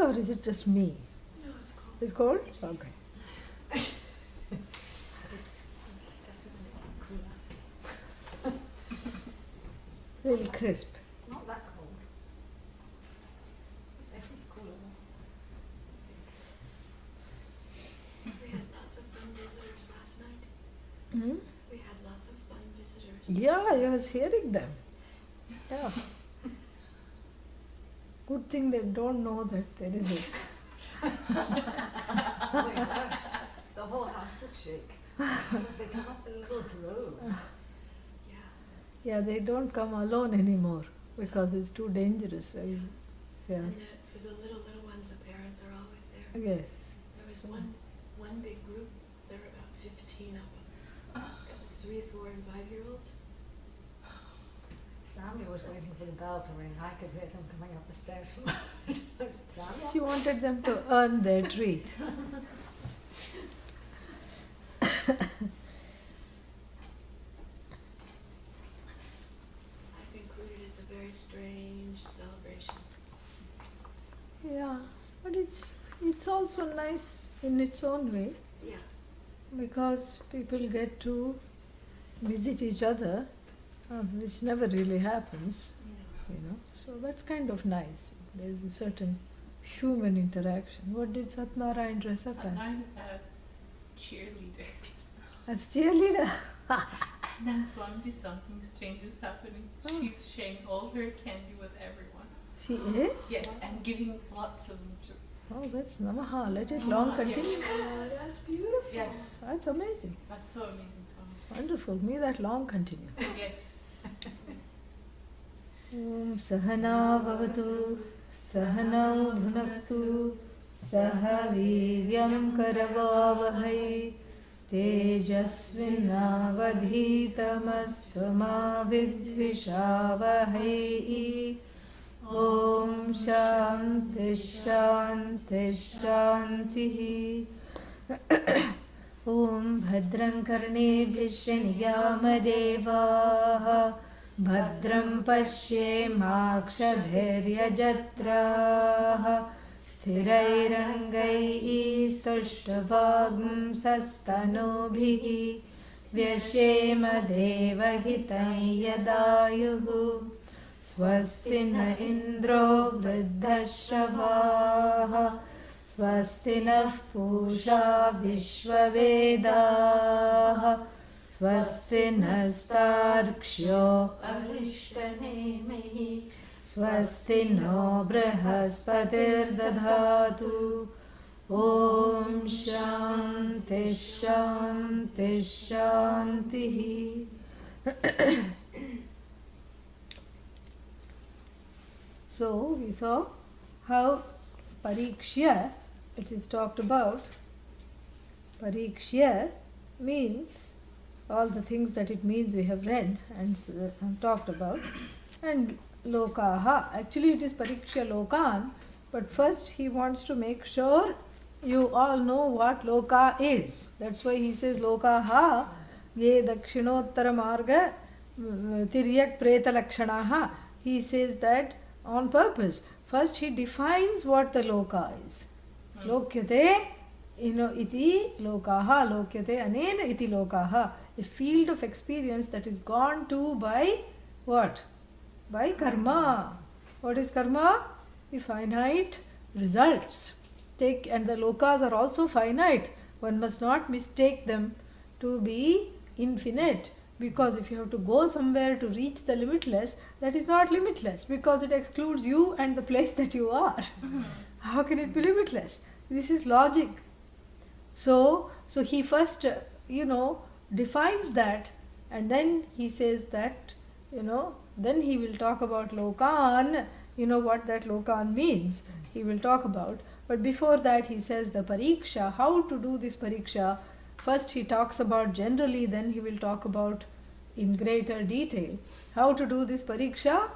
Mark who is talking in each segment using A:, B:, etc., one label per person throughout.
A: or is it just me?
B: No, it's cold.
A: It's cold? Okay.
B: It's definitely cooler.
A: Really crisp.
B: Not that cold. It is cooler. We had lots of fun visitors last night.
A: Hmm?
B: We had lots of fun visitors.
A: Yeah, I was hearing them. Yeah. Good thing they don't know that there is it.
B: Oh my gosh, the whole house would shake. They come up in little droves. Yeah.
A: Yeah, they don't come alone anymore because it's too dangerous. Yeah.
B: And for the little ones, the parents are always there.
A: Yes.
B: There was one big group. There were about 15 of them. It was 3, 4, and 5-year-olds. Sammy was waiting for the bell to ring. I could hear them coming up the stairs. Sammy?
A: She wanted them to earn their treat.
B: I concluded it's a very strange celebration.
A: Yeah, but it's also nice in its own way
B: Yeah.
A: because people get to visit each other, which never really happens, So that's kind of nice. There's a certain human interaction. What did Satnarayan dress up as?
C: I'm a cheerleader.
A: As cheerleader?
C: And then Swamiji, something strange is happening.
A: Oh.
C: She's sharing all her candy with everyone.
A: She is?
C: Yes, and giving lots of them to.
A: Oh, that's Namaha. Let it long continue.
B: Oh, that's beautiful.
C: Yes,
A: That's amazing.
C: that's so amazing, Swamiji.
A: Wonderful. May that long continue.
C: Yes.
A: Om Sahana Bhavatu Sahanau Bhunaktu Saha Viryam Karavavahai Tejasvinavadhitamastama Vidvishavahai Om Shanti Shanti Shanti Om Bhadram Karnebhi Shriniyaama Devaha Bhadram Pashyemakshabhiryajatraha Sthirairangai Stushtvagam Sastanobhihi Vyashema Devahitai Yadayuhu Swasti na Indro Vruddhashravah Swasti nः Pusha Vishwavedaः Swasti nastarkshyo arishtanemehi Swasti no brahaspatir dadhatu Om Shanti Shanti Shanti. So we saw how Parikshya, it is talked about. Parikshya means all the things that it means we have read and talked about. And Lokaha, actually it is Parikshya Lokan, but first he wants to make sure you all know what Loka is. That's why he says Lokaha ye dakshinottara marga tiryak preta lakshanaha. He says that on purpose. First he defines what the Loka is. Lokyate iti lokaha, lokyate anena iti lokaha. A field of experience that is gone to by what? By karma. What is karma? The finite results. And the lokas are also finite. One must not mistake them to be infinite. Because if you have to go somewhere to reach the limitless, that is not limitless because it excludes you and the place that you are. How can it be limitless? This is logic. So he first, defines that, and then he says that, then he will talk about Lokan, what that Lokan means. He will talk about. But before that he says the Pariksha, how to do this Pariksha. First he talks about generally, then he will talk about in greater detail. How to do this Pariksha?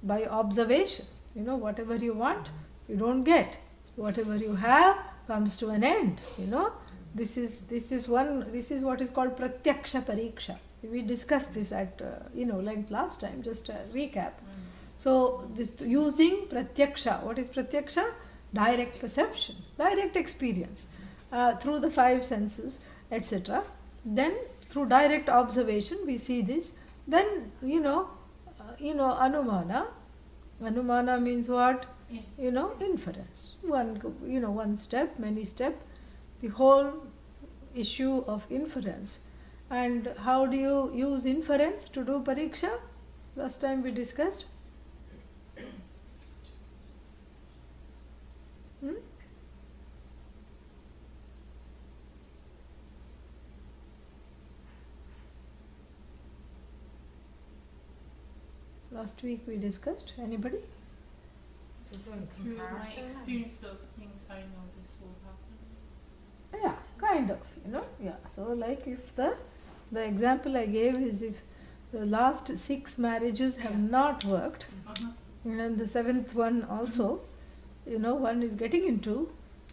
A: By observation. Whatever you want, you don't get. Whatever you have comes to an end. This is what is called Pratyaksha Pariksha. We discussed this at length last time, just a recap. So using Pratyaksha, what is Pratyaksha? direct perception, direct experience through the five senses, etc. Then through direct observation we see this. Then anumana. Anumana means what? Inference. One step, many step. The whole issue of inference. And how do you use inference to do pariksha? Last time we discussed. Last week we discussed. Anybody?
C: Through my experience of things, I know this will happen.
A: Yeah, kind of, Yeah. So like if the example I gave is if the last 6 marriages have not worked, and the 7th one also, one is getting into,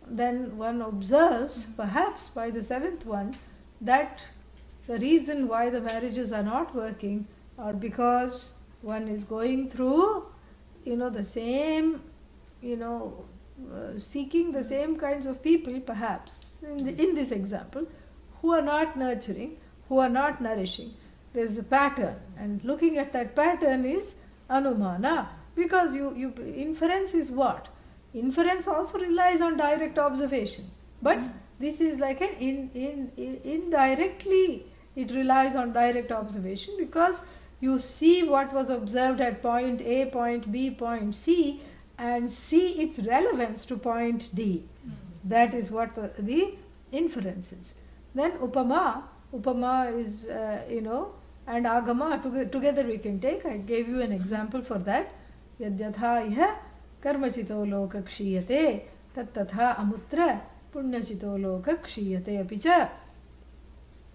A: then one observes perhaps by the 7th one that the reason why the marriages are not working are because one is going through, the same, seeking the same kinds of people perhaps, in this example, who are not nurturing, who are not nourishing. There is a pattern, and looking at that pattern is anumana, because you inference is what? Inference also relies on direct observation, but this is like indirectly it relies on direct observation, because you see what was observed at point A, point B, point C, and see its relevance to point D. That is what the inference is. Then upama is, and agama together we can take. I gave you an example for that. Yadyatha iha karmachito loka kshiyate tattatha amutra punyachito loka kshiyate apicha.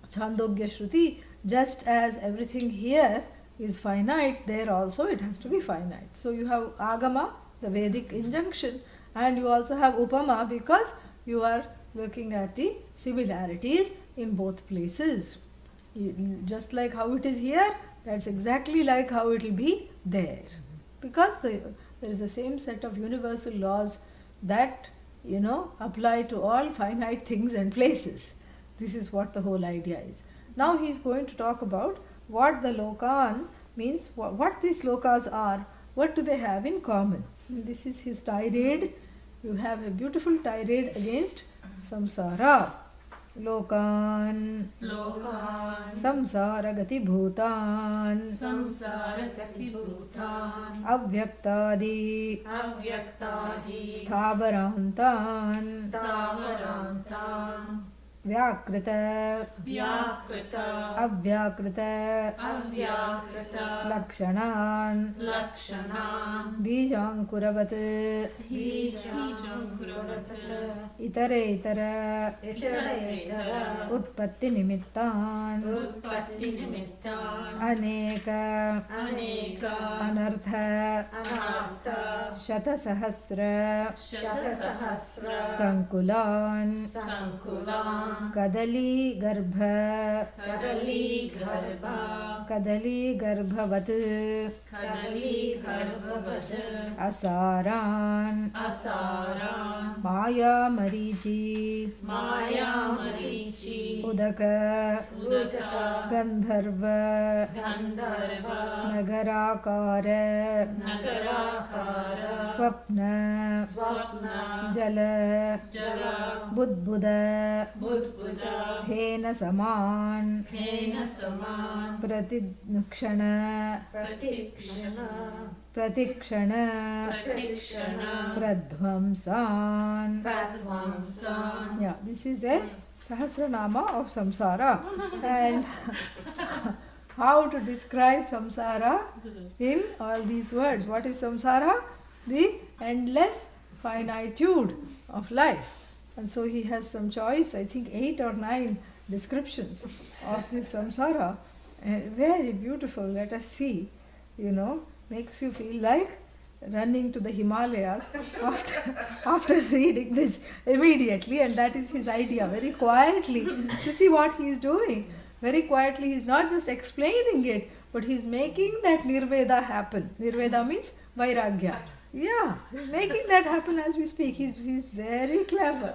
A: Chandogya Shruti, just as everything here is finite, there also it has to be finite. So you have agama, the Vedic injunction, and you also have upama, because you are looking at the similarities in both places. Just like how it is here, that's exactly like how it will be there. Because there is the same set of universal laws that, apply to all finite things and places. This is what the whole idea is. Now he is going to talk about what the lokan means, what these lokas are, what do they have in common. And this is his tirade. You have a beautiful tirade against samsara. Lokan, samsara gati bhutan, avyaktadi, sthabarantan, Vyakrita, Avyakrita, Lakshanan, Bijankuravat, Itare, Utpatti Nimittan, Aneka, Anartha, Shatasahasra, Sankulan, Kadali Garbha, Kadali Garbhavat, Asaran, Maya Marichi, Udaka, Gandharva, Nagarakara, Swapna, Jala, Budbuddha, Phena Saman, Pratikshana, Pradvamsan. Yeah, this is a Sahasranama of samsara. And how to describe samsara in all these words. What is samsara? The endless finitude of life. And so he has some choice, I think 8 or 9 descriptions of this samsara. Very beautiful, let us see. Makes you feel like running to the Himalayas after reading this immediately, and that is his idea, very quietly. To see what he is doing. Very quietly, he is not just explaining it, but he is making that nirveda happen. Nirveda means vairagya. Yeah, he's making that happen as we speak. He's very clever.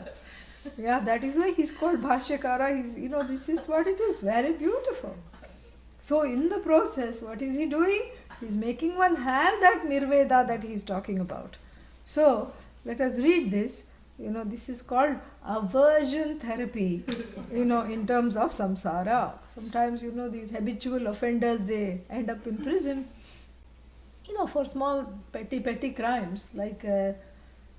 A: Yeah, that is why he's called Bhashyakara. This is what it is. Very beautiful. So in the process, what is he doing? He's making one have that nirveda that he's talking about. So let us read this. This is called aversion therapy, in terms of samsara. Sometimes, these habitual offenders, they end up in prison, for small petty crimes like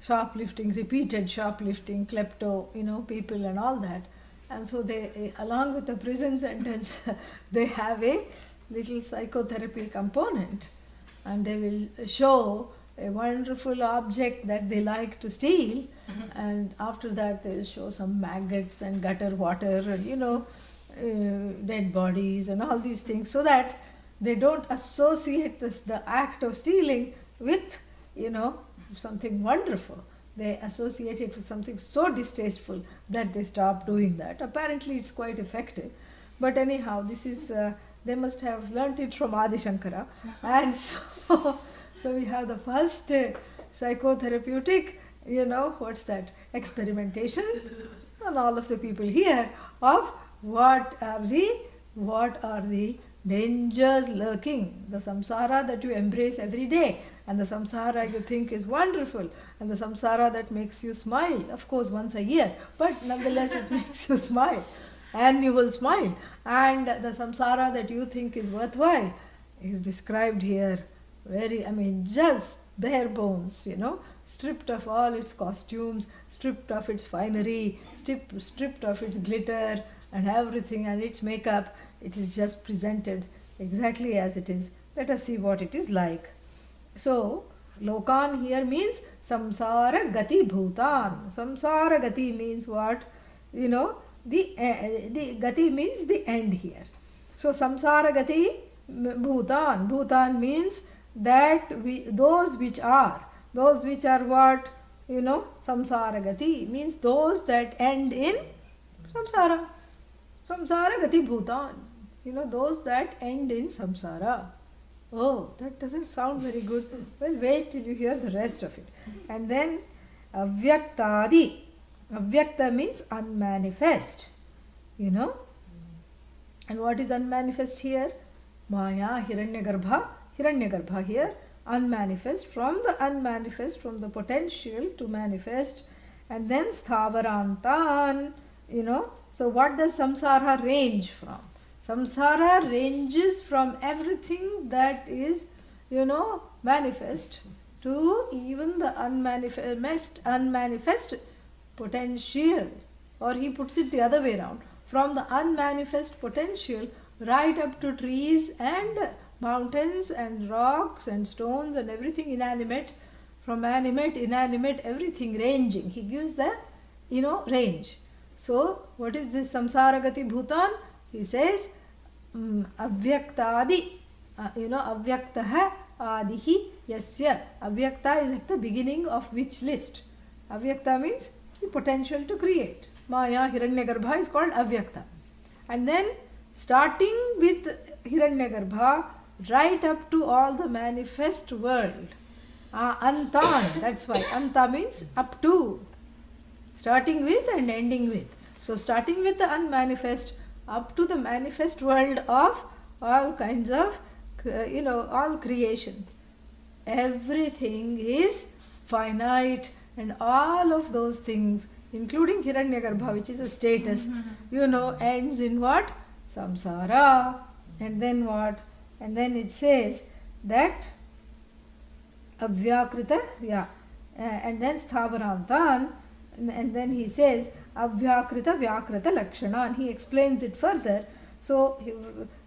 A: shoplifting, repeated shoplifting, klepto, people and all that. And so they, along with the prison sentence, they have a little psychotherapy component, and they will show a wonderful object that they like to steal, and after that they will show some maggots and gutter water and dead bodies and all these things, so that they don't associate the act of stealing with something wonderful. They associate it with something so distasteful that they stop doing that. Apparently it's quite effective, but anyhow, this is they must have learnt it from Adi Shankara. And so we have the first psychotherapeutic, what's that, experimentation on all of the people here of what are the dangers lurking, the samsara that you embrace every day, and the samsara you think is wonderful, and the samsara that makes you smile, of course once a year, but nonetheless it makes you smile, annual smile, and the samsara that you think is worthwhile is described here very, just bare bones, stripped of all its costumes, stripped of its finery, stripped of its glitter and everything and its makeup. It is just presented exactly as it is. Let us see what it is like. So, lokan here means samsara gati bhutan. Samsara gati means what? The gati means the end here. So, samsara gati bhutan. Bhutan means that those which are what? Samsara gati means those that end in samsara. Samsara gati bhutan. Those that end in samsara. Oh, that doesn't sound very good. Well, wait till you hear the rest of it. And then avyaktadi. Avyakta means unmanifest. And what is unmanifest here? Maya, Hiranyagarbha. Hiranyagarbha here, unmanifest, from the potential to manifest, and then sthavarantan, So what does samsara range from? Samsara ranges from everything that is, manifest to even the unmanifest potential. Or he puts it the other way around, from the unmanifest potential right up to trees and mountains and rocks and stones and everything inanimate, from animate, inanimate, everything ranging. He gives the, range. So, what is this samsara gati bhutan? He says, avyaktadi, avyaktaha adihi yasya. Avyakta is at the beginning of which list? Avyakta means the potential to create. Maya, Hiranyagarbha is called avyakta. And then, starting with Hiranyagarbha, right up to all the manifest world. Antan, that's why. Anta means up to. Starting with and ending with. So starting with the unmanifest up to the manifest world of all kinds of, all creation. Everything is finite, and all of those things, including Hiranyagarbha, which is a status, ends in what? Samsara. And then what? And then it says that avyakrita, and then sthavarantan, and then he says avyakrita vyakrita lakshana, and he explains it further. So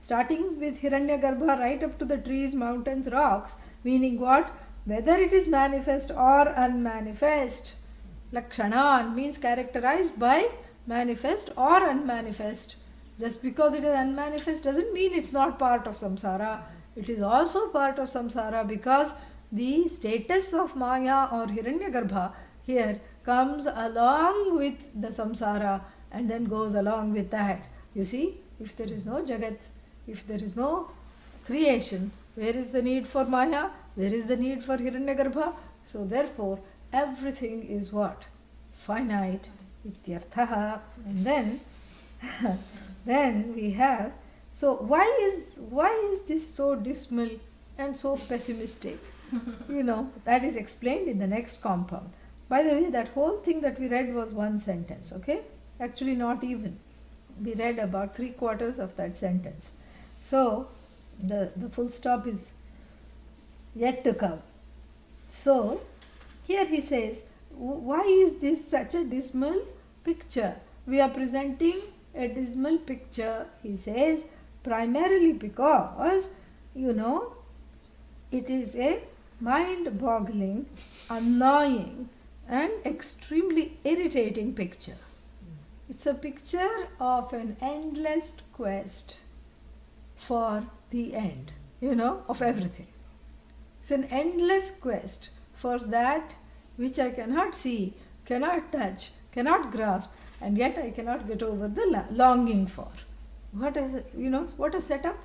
A: starting with Hiranyagarbha right up to the trees, mountains, rocks, meaning what? Whether it is manifest or unmanifest. Lakshanan means characterized by manifest or unmanifest. Just because it is unmanifest doesn't mean it's not part of samsara. It is also part of samsara, because the status of Maya or Hiranyagarbha here comes along with the samsara and then goes along with that. You see, if there is no Jagat, if there is no creation, where is the need for Maya? Where is the need for Hiranyagarbha? So therefore, everything is what? Finite. Ityarthaha. And then, then we have, so why is this so dismal and so pessimistic? That is explained in the next compound. By the way, that whole thing that we read was one sentence, okay? Actually not even. We read about 3/4 of that sentence. So, the full stop is yet to come. So, here he says, why is this such a dismal picture? We are presenting a dismal picture, he says, primarily because, it is a mind-boggling, annoying and extremely irritating picture. It's a picture of an endless quest for the end, of everything. It's an endless quest for that which I cannot see, cannot touch, cannot grasp, and yet I cannot get over the longing for. What a setup.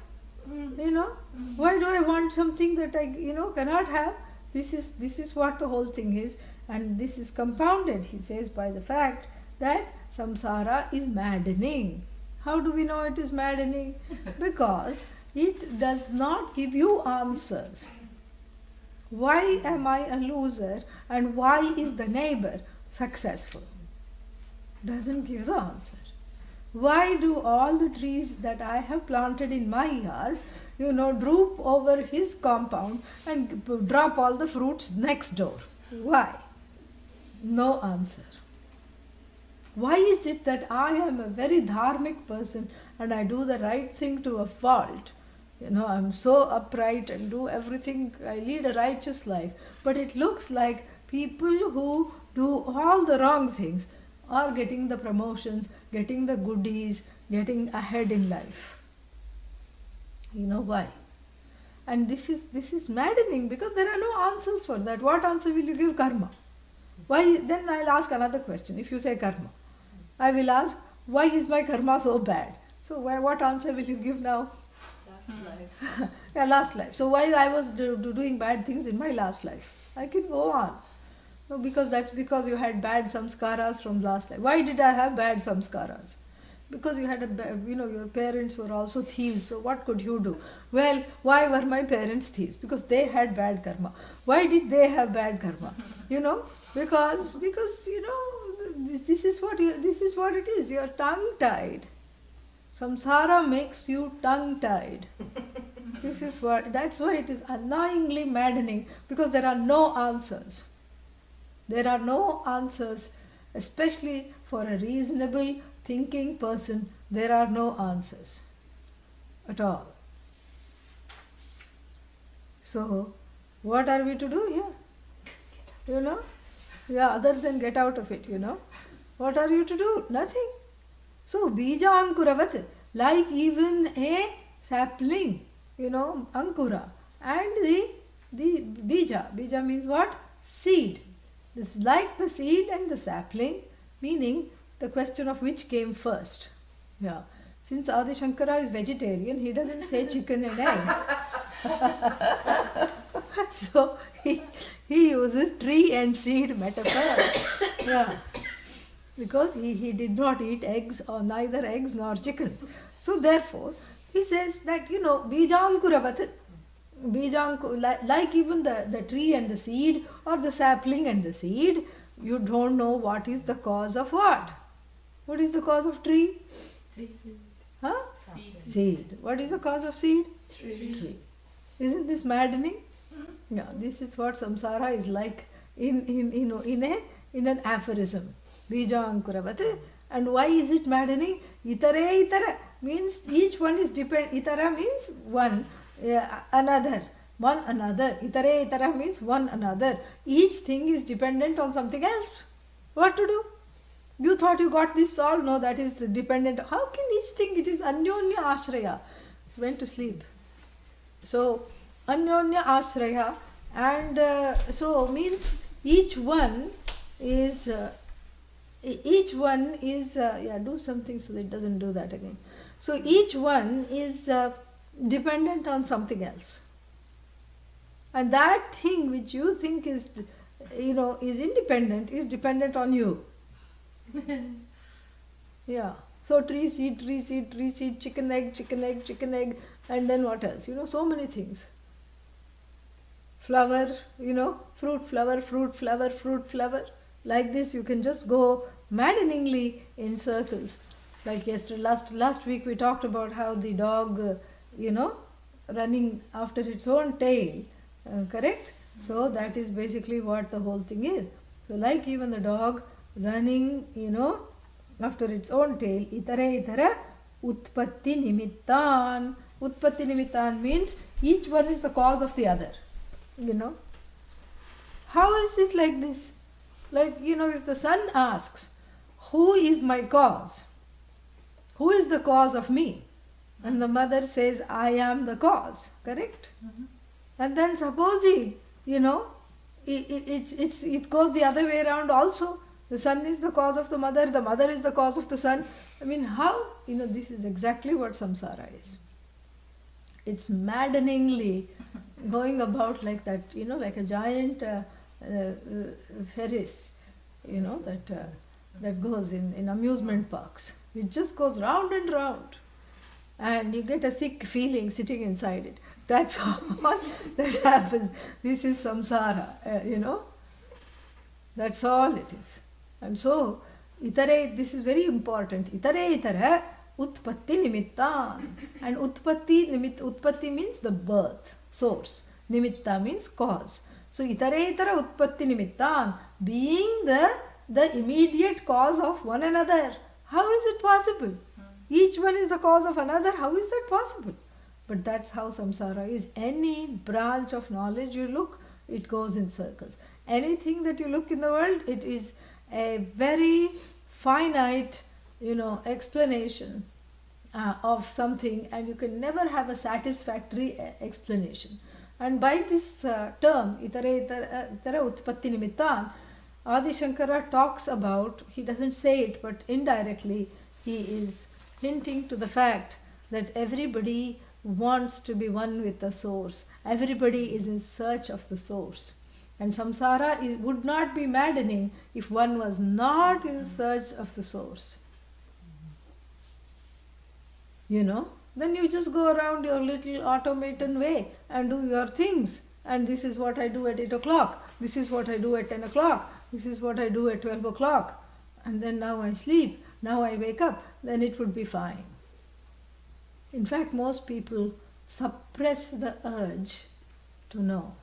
A: Why do I want something that I cannot have? This is what the whole thing is, and this is compounded, he says, by the fact that samsara is maddening. How do we know it is maddening? Because it does not give you answers. Why am I a loser and why is the neighbor successful? Doesn't give the answer. Why do all the trees that I have planted in my yard, droop over his compound and drop all the fruits next door? Why? No answer. Why is it that I am a very dharmic person and I do the right thing to a fault? I'm so upright and do everything, I lead a righteous life, but it looks like people who do all the wrong things are getting the promotions, getting the goodies, getting ahead in life. You know why? And this is maddening because there are no answers for that. What answer will you give? Karma. Why? Then I'll ask another question. If you say karma, I will ask, why is my karma so bad? So what answer will you give now?
B: Last life.
A: Yeah, last life. So why I was doing bad things in my last life? I can go on. No, that's because you had bad samskaras from last life. Why did I have bad samskaras? Because you had your parents were also thieves. So what could you do? Well, why were my parents thieves? Because they had bad karma. Why did they have bad karma? Because this is what it is. You are tongue-tied. Samsara makes you tongue-tied. That's why it is annoyingly maddening, because there are no answers. There are no answers, especially for a reasonable thinking person. There are no answers at all. So, what are we to do here? Other than get out of it, What are you to do? Nothing. So, bija ankuravat, like even a sapling, ankura, and the bija. Bija means what? Seed. This is like the seed and the sapling, meaning the question of which came first. Yeah. Since Adi Shankara is vegetarian, he doesn't say chicken and egg. So he uses tree and seed metaphor. Yeah. Because he did not eat eggs, or neither eggs nor chickens. So therefore, he says that, bijankuravat, like even the tree and the seed, or the sapling and the seed, you don't know what is the cause of what. What is the cause of tree?
C: Tree.
A: Huh?
C: Seed.
A: What is the cause of seed?
C: Tree.
A: Isn't this maddening? Yeah, this is what samsara is like in an aphorism. Bijankuravat. And why is it maddening? Itare means each one is dependent. Itara means one. Another, one another. Itara means one another. Each thing is dependent on something else. What to do? You thought you got this solved? No, that is dependent. How can each thing? It is anyonya ashraya. It went to sleep. So, anyonya ashraya, and so means each one is do something so that it doesn't do that again. So each one is dependent on something else, and that thing which you think is is independent, is dependent on you. Yeah. So tree seed, chicken egg, and then what else? So many things. Flower, fruit, flower. Like this, you can just go maddeningly in circles. Like yesterday, last week we talked about how the dog, running after its own tail, correct? So that is basically what the whole thing is. So like even the dog running, after its own tail, itara utpatti nimittan. Utpatti nimittan means each one is the cause of the other. How is it like this? Like, if the son asks, who is my cause? Who is the cause of me? And the mother says, I am the cause, correct? And then supposing, it goes the other way around also. The son is the cause of the mother is the cause of the son. I mean, how? This is exactly what samsara is. It's maddeningly going about like that, like a giant Ferris, that goes in amusement parks. It just goes round and round. And you get a sick feeling sitting inside it. That's all that happens. This is samsara, That's all it is. And so, this is very important. Itara utpatti nimittan. And utpatti means the birth, source. Nimitta means cause. So, itara utpatti nimittan, being the immediate cause of one another. How is it possible? Each one is the cause of another. How is that possible? But that's how samsara is. Any branch of knowledge you look, it goes in circles. Anything that you look in the world, it is a very finite, explanation of something, and you can never have a satisfactory explanation. And by this term, itara utpatti nimittan, Adi Shankara talks about, he doesn't say it, but indirectly he is hinting to the fact that everybody wants to be one with the source. Everybody is in search of the source. And samsara would not be maddening if one was not in search of the source. Then you just go around your little automaton way and do your things. And this is what I do at 8 o'clock. This is what I do at 10 o'clock. This is what I do at 12 o'clock. And then now I sleep. Now I wake up. Then it would be fine. In fact, most people suppress the urge to know.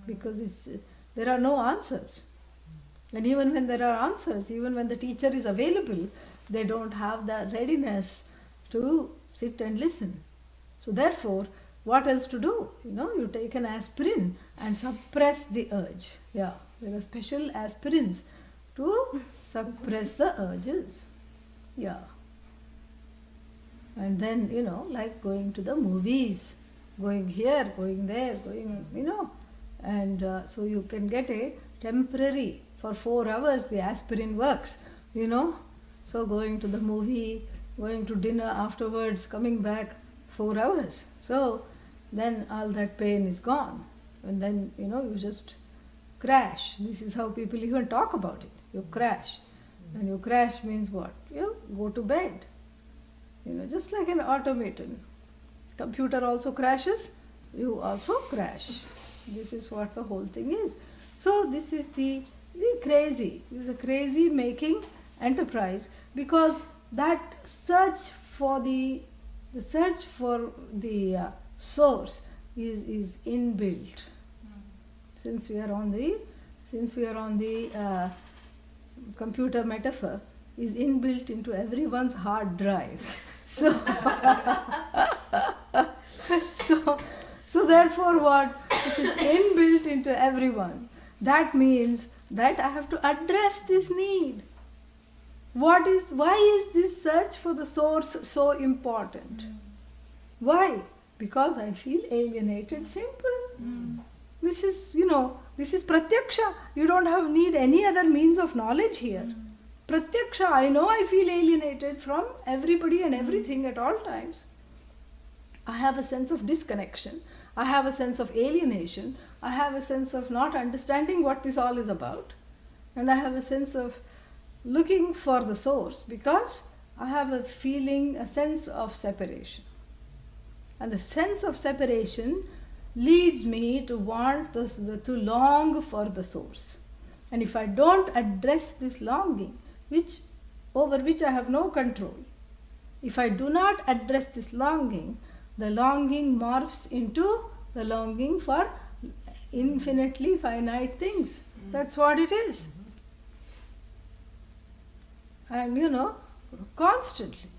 A: Because there are no answers. And even when there are answers, even when the teacher is available, they don't have the readiness to sit and listen. So therefore, what else to do? You take an aspirin and suppress the urge. Yeah, there are special aspirins to suppress the urges. Yeah. And then, like going to the movies, going here, going there, and so you can get a temporary, for 4 hours the aspirin works, So going to the movie, going to dinner afterwards, coming back 4 hours. So then all that pain is gone. And then, you just crash. This is how people even talk about it. You crash. And you crash means what? You go to bed. Just like an automaton. Computer also crashes, you also crash. This is what the whole thing is. So this is the crazy. This is a crazy making enterprise, because that search for the source is inbuilt. Since we are on the computer metaphor, is inbuilt into everyone's hard drive. So therefore what? If it's inbuilt into everyone, that means that I have to address this need. Why is this search for the source so important? Why? Because I feel alienated, simple. This is pratyaksha. You don't need any other means of knowledge here. Pratyaksha, I know I feel alienated from everybody and everything at all times. I have a sense of disconnection. I have a sense of alienation, I have a sense of not understanding what this all is about, and I have a sense of looking for the source because I have a feeling, a sense of separation. And the sense of separation leads me to want to long for the source. And if I don't address this longing, over which I have no control, if I do not address this longing, the longing morphs into the longing for infinitely finite things. That's what it is. And constantly.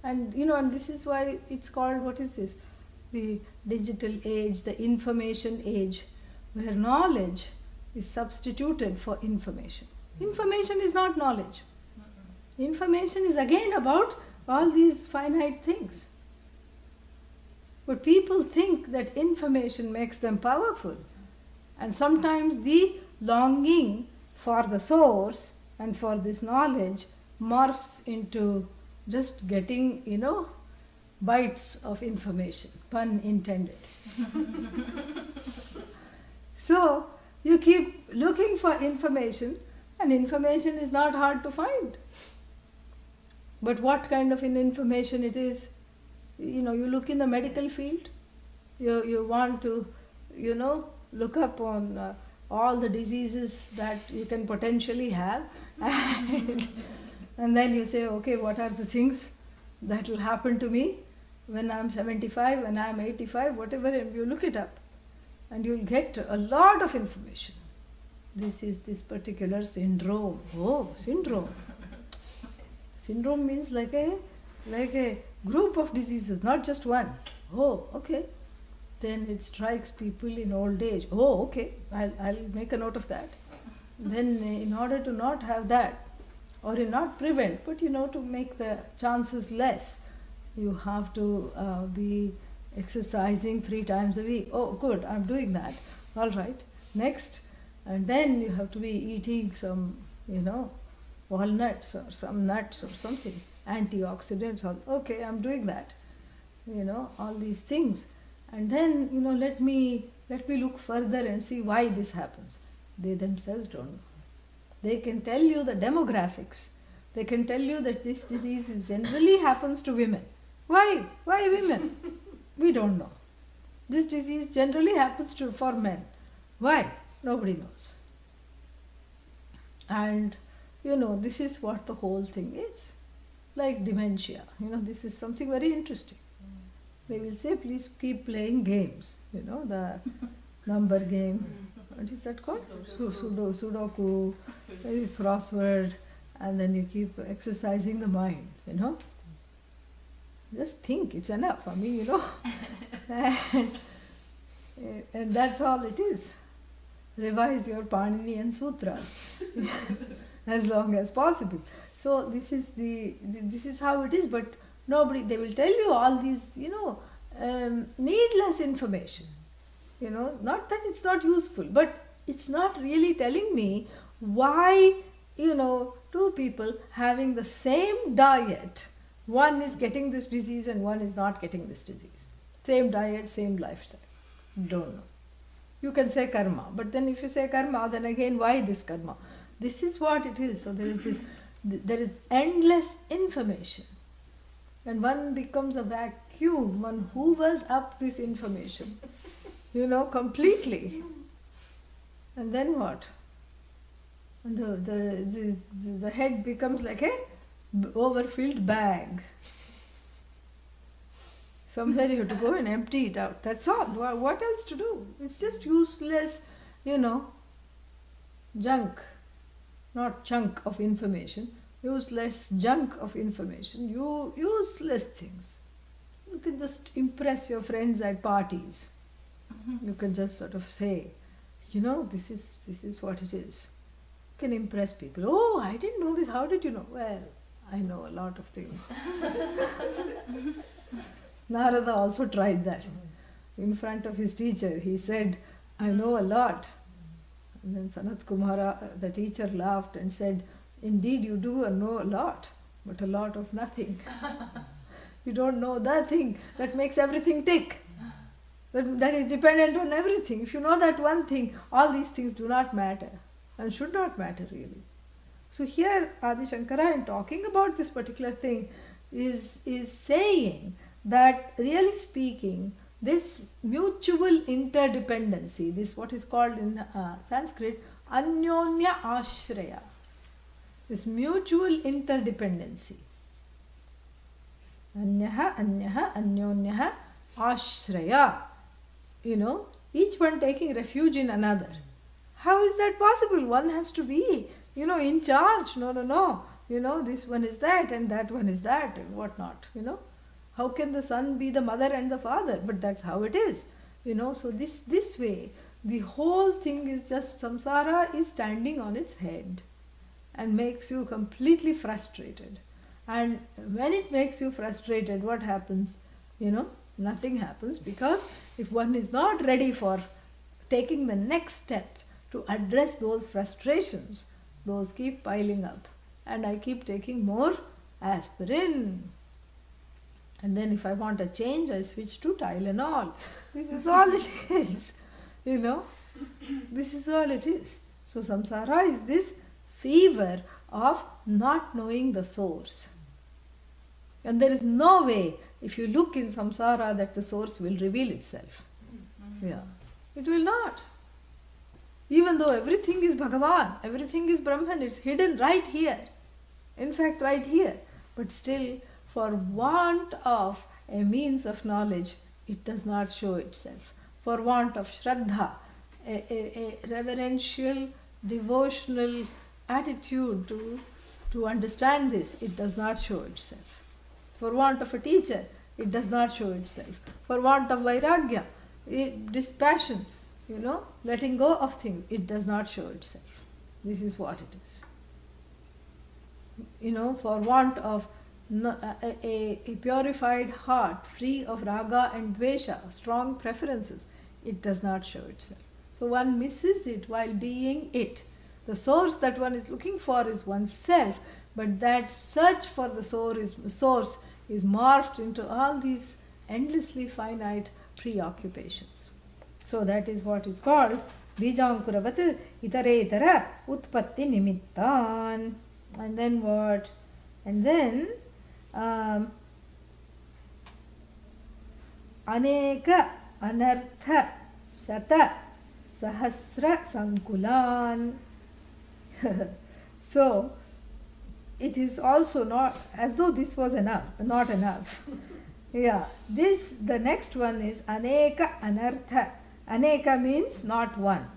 A: And and this is why it's called, what is this? The digital age, the information age, where knowledge is substituted for information. Information is not knowledge. Information is again about all these finite things. But people think that information makes them powerful. And sometimes the longing for the source and for this knowledge morphs into just getting, bites of information, pun intended. So you keep looking for information, and information is not hard to find. But what kind of information it is? You look in the medical field, you want to, look up on all the diseases that you can potentially have, and then you say, okay, what are the things that will happen to me when I'm 75, when I'm 85, whatever, and you look it up, and you'll get a lot of information. This is this particular syndrome. Oh, syndrome. Syndrome means like a group of diseases, not just one. Oh, okay. Then it strikes people in old age. Oh, okay, I'll make a note of that. Then in order to not have that, or not prevent, but to make the chances less, you have to be exercising 3 times a week. Oh, good, I'm doing that. All right, next. And then you have to be eating some, walnuts or some nuts or something, antioxidants. Okay, I'm doing that. All these things. And then, let me look further and see why this happens. They themselves don't know. They can tell you the demographics. They can tell you that this disease generally happens to women. Why? Why women? We don't know. This disease generally happens for men. Why? Nobody knows. And, this is what the whole thing is. Like dementia. This is something very interesting. They will say, please keep playing games. The number game. What is that called? Sudoku, crossword, and then you keep exercising the mind, Just think, it's enough. I mean, and that's all it is. Revise your Paninian sutras as long as possible. So this is how it is, but nobody, they will tell you all these, needless information. Not that it's not useful, but it's not really telling me why, 2 people having the same diet, one is getting this disease and one is not getting this disease. Same diet, same lifestyle. Don't know. You can say karma, but then if you say karma, then again, why this karma? This is what it is. So there is endless information. And one becomes a vacuum, one hoovers up this information, completely. And then what? And the head becomes like a overfilled bag. Somewhere you have to go and empty it out. That's all. What else to do? It's just useless, junk. Not chunk of information. Useless junk of information. Useless things. You can just impress your friends at parties. You can just sort of say, this is what it is. You can impress people. Oh, I didn't know this. How did you know? Well, I know a lot of things. Narada also tried that. In front of his teacher, he said, I know a lot. And then Sanat Kumara, the teacher, laughed and said, indeed you do know a lot, but a lot of nothing. You don't know the thing that makes everything tick. that is dependent on everything. If you know that one thing, all these things do not matter and should not matter really. So here Adi Shankara, in talking about this particular thing, is saying that really speaking, this mutual interdependency, this what is called in Sanskrit Anyonya Ashraya, this mutual interdependency. Anyaha, Anyaha, Anyonyaha, Ashraya. Each one taking refuge in another. How is that possible? One has to be, in charge. No. This one is that and that one is that and whatnot. How can the son be the mother and the father? But that's how it is. So this way, the whole thing is just samsara is standing on its head and makes you completely frustrated. And when it makes you frustrated, what happens? Nothing happens, because if one is not ready for taking the next step to address those frustrations, those keep piling up. And I keep taking more aspirin. And then if I want a change, I switch to Tylenol. This is all it is. This is all it is. So samsara is this fever of not knowing the source. And there is no way, if you look in samsara, that the source will reveal itself. Yeah. It will not. Even though everything is Bhagavan, everything is Brahman, it's hidden right here. In fact, right here. But still, for want of a means of knowledge, it does not show itself. For want of Shraddha, a reverential, devotional attitude to understand this, it does not show itself. For want of a teacher, it does not show itself. For want of Vairagya, dispassion, letting go of things, it does not show itself. This is what it is. For want of a purified heart, free of raga and dvesha, strong preferences, it does not show itself. So one misses it while being it. The source that one is looking for is oneself, but that search for the source is morphed into all these endlessly finite preoccupations. So that is what is called Bijankuravat itaretara utpatti nimittan. And then what? And then Aneka anartha shata sahasra sankulan. So it is also not as though this was not enough. Yeah, the next one is Aneka anartha. Aneka means not one.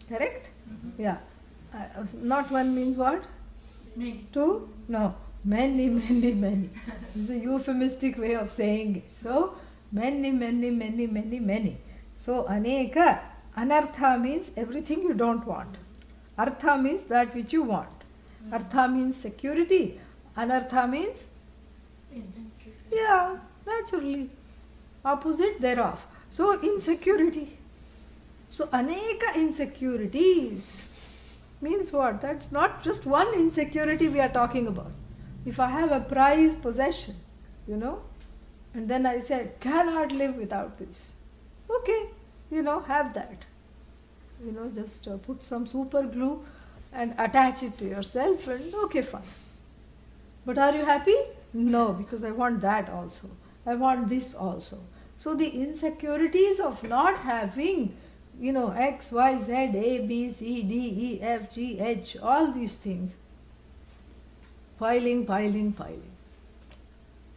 A: Correct? Mm-hmm. Yeah. Not one means what?
C: Many.
A: Two? No. Many. It's a euphemistic way of saying it. So, many. So, Aneka, Anartha means everything you don't want. Artha means that which you want. Artha means security. Anartha means? Yeah, naturally. Opposite thereof. So, insecurity. So, Aneka insecurities means what? That's not just one insecurity we are talking about. If I have a prized possession, and then I say, cannot live without this. Okay, have that. Just put some super glue and attach it to yourself and okay, fine. But are you happy? No, because I want that also. I want this also. So the insecurities of not having X, Y, Z, A, B, C, D, E, F, G, H, all these things. Piling.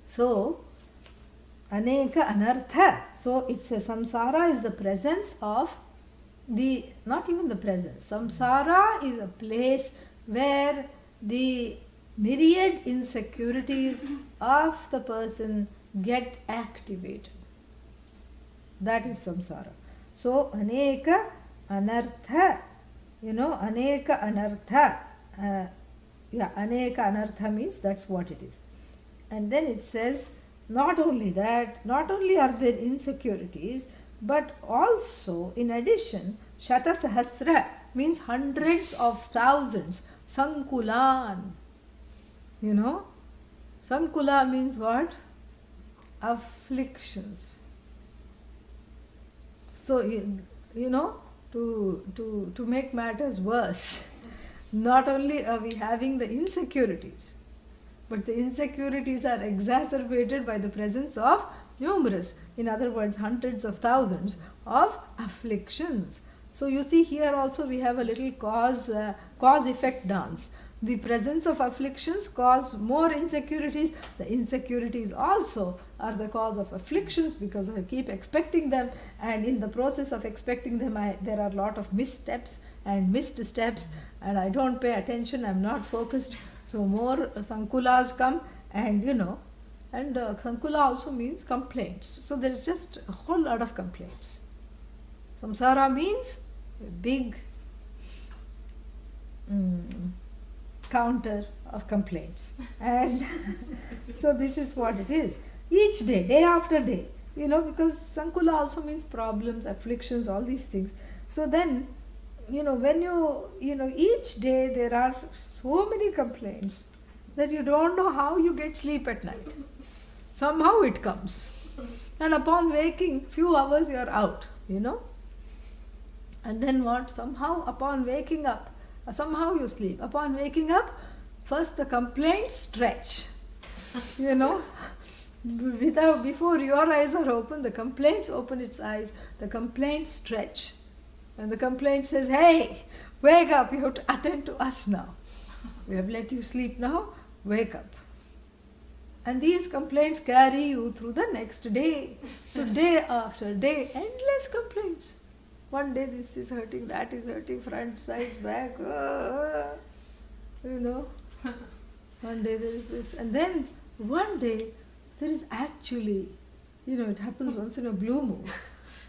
A: So, Aneka Anartha. So, it's a samsara is the presence of not even the presence. Samsara is a place where the myriad insecurities of the person get activated. That is samsara. So, Aneka Anartha, Aneka Anartha. Aneka Anartha means that's what it is. And then it says, not only that, not only are there insecurities, but also, in addition, Shata Sahasra means hundreds of thousands. Sankulan. Sankula means what? Afflictions. So, to make matters worse, not only are we having the insecurities, but the insecurities are exacerbated by the presence of numerous, in other words, hundreds of thousands of afflictions. So you see here also we have a little cause-effect dance. The presence of afflictions cause more insecurities. The insecurities also are the cause of afflictions because I keep expecting them, and in the process of expecting them there are a lot of missteps and missed steps, and I don't pay attention, I'm not focused. So more sankulas come, and sankula also means complaints. So there is just a whole lot of complaints. Samsara means a big counter of complaints. And so this is what it is. Each day, day after day, because sankula also means problems, afflictions, all these things. So then, when each day there are so many complaints that you don't know how you get sleep at night. Somehow it comes. And upon waking, few hours you are out, And then what? Somehow upon waking up, somehow you sleep. Upon waking up, first the complaints stretch. Before your eyes are open, the complaints open its eyes, the complaints stretch. And the complaint says, hey, wake up, you have to attend to us now. We have let you sleep now, wake up. And these complaints carry you through the next day. So day after day, endless complaints. One day this is hurting, that is hurting, front, side, back, One day there is this, and then one day there is actually, it happens once in a blue moon,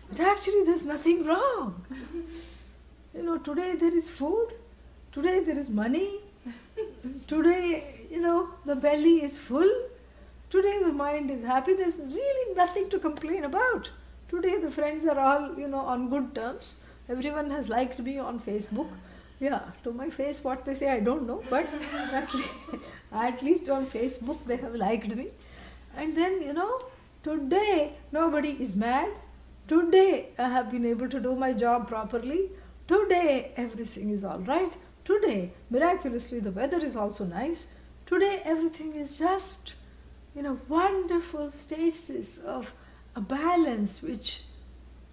A: but actually there's nothing wrong. Today there is food, today there is money, today, the belly is full, today the mind is happy, there's really nothing to complain about. Today the friends are all, on good terms. Everyone has liked me on Facebook. Yeah, to my face what they say I don't know, but at least on Facebook they have liked me. And then, today nobody is mad. Today I have been able to do my job properly. Today everything is all right. Today, miraculously, the weather is also nice. Today everything is just in a wonderful stasis of a balance which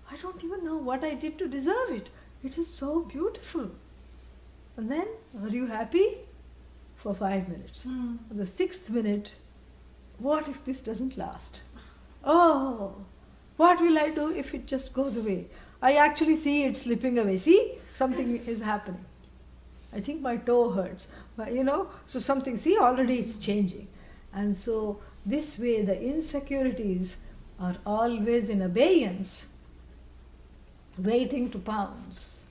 A: I don't even know what I did to deserve it. It is so beautiful. And then, are you happy? For 5 minutes. The 6th minute, what if this doesn't last? Oh, what will I do if it just goes away? I actually see it slipping away. See, something is happening. I think my toe hurts. But, so something, see, already it's changing. And so, this way the insecurities are always in abeyance, waiting to pounce.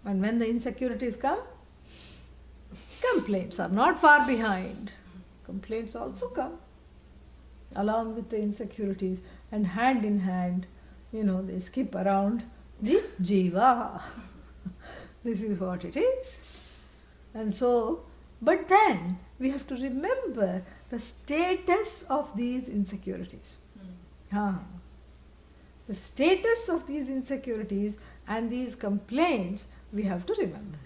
A: And when the insecurities come, complaints are not far behind. Complaints also come along with the insecurities, and hand in hand, they skip around the jiva. This is what it is. And so, but then we have to remember the status of these insecurities. The status of these insecurities and these complaints we have to remember.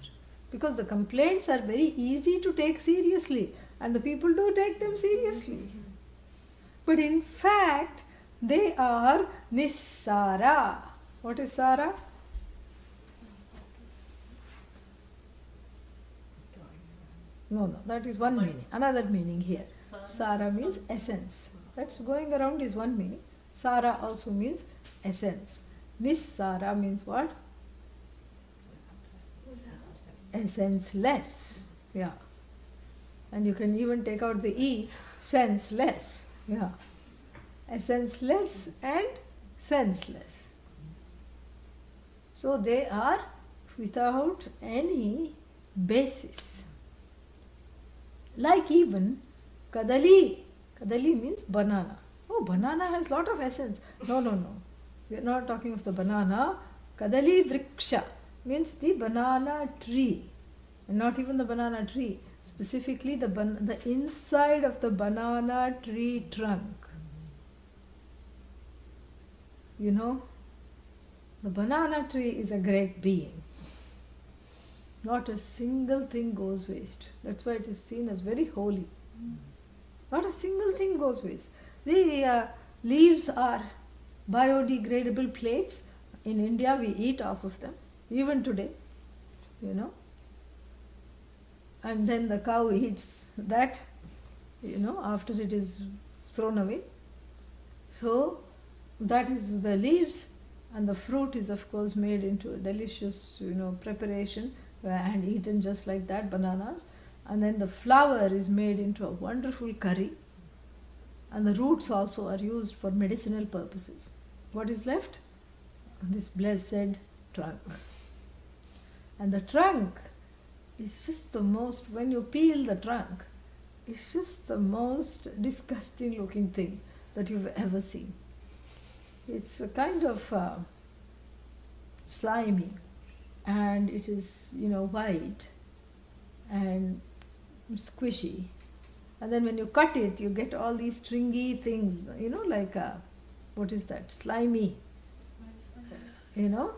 A: Because the complaints are very easy to take seriously, and the people do take them seriously. But in fact, they are nissara. What is sara? No, that is one meaning. Another meaning here. Sara means essence. That's going around is one meaning. Sara also means essence. Nissara means what? Essence-less. Yeah. And you can even take out the E, senseless. Yeah. Essence-less and senseless. So they are without any basis. Like even kadali. Kadali means banana. Oh, banana has lot of essence. No. We are not talking of the banana. Kadali vriksha means the banana tree. And not even the banana tree. Specifically the inside of the banana tree trunk. The banana tree is a great being. Not a single thing goes waste. That's why it is seen as very holy. Not a single thing goes waste. The leaves are biodegradable plates. In India, we eat off of them, even today, And then the cow eats that, after it is thrown away. So, that is the leaves, and the fruit is, of course, made into a delicious, preparation and eaten just like that, bananas. And then the flower is made into a wonderful curry. And the roots also are used for medicinal purposes. What is left? This blessed trunk. And the trunk is just the most, when you peel the trunk, it's just the most disgusting looking thing that you've ever seen. It's a kind of slimy, and it is, white and squishy. And then when you cut it, you get all these stringy things, like, what is that? Slimy,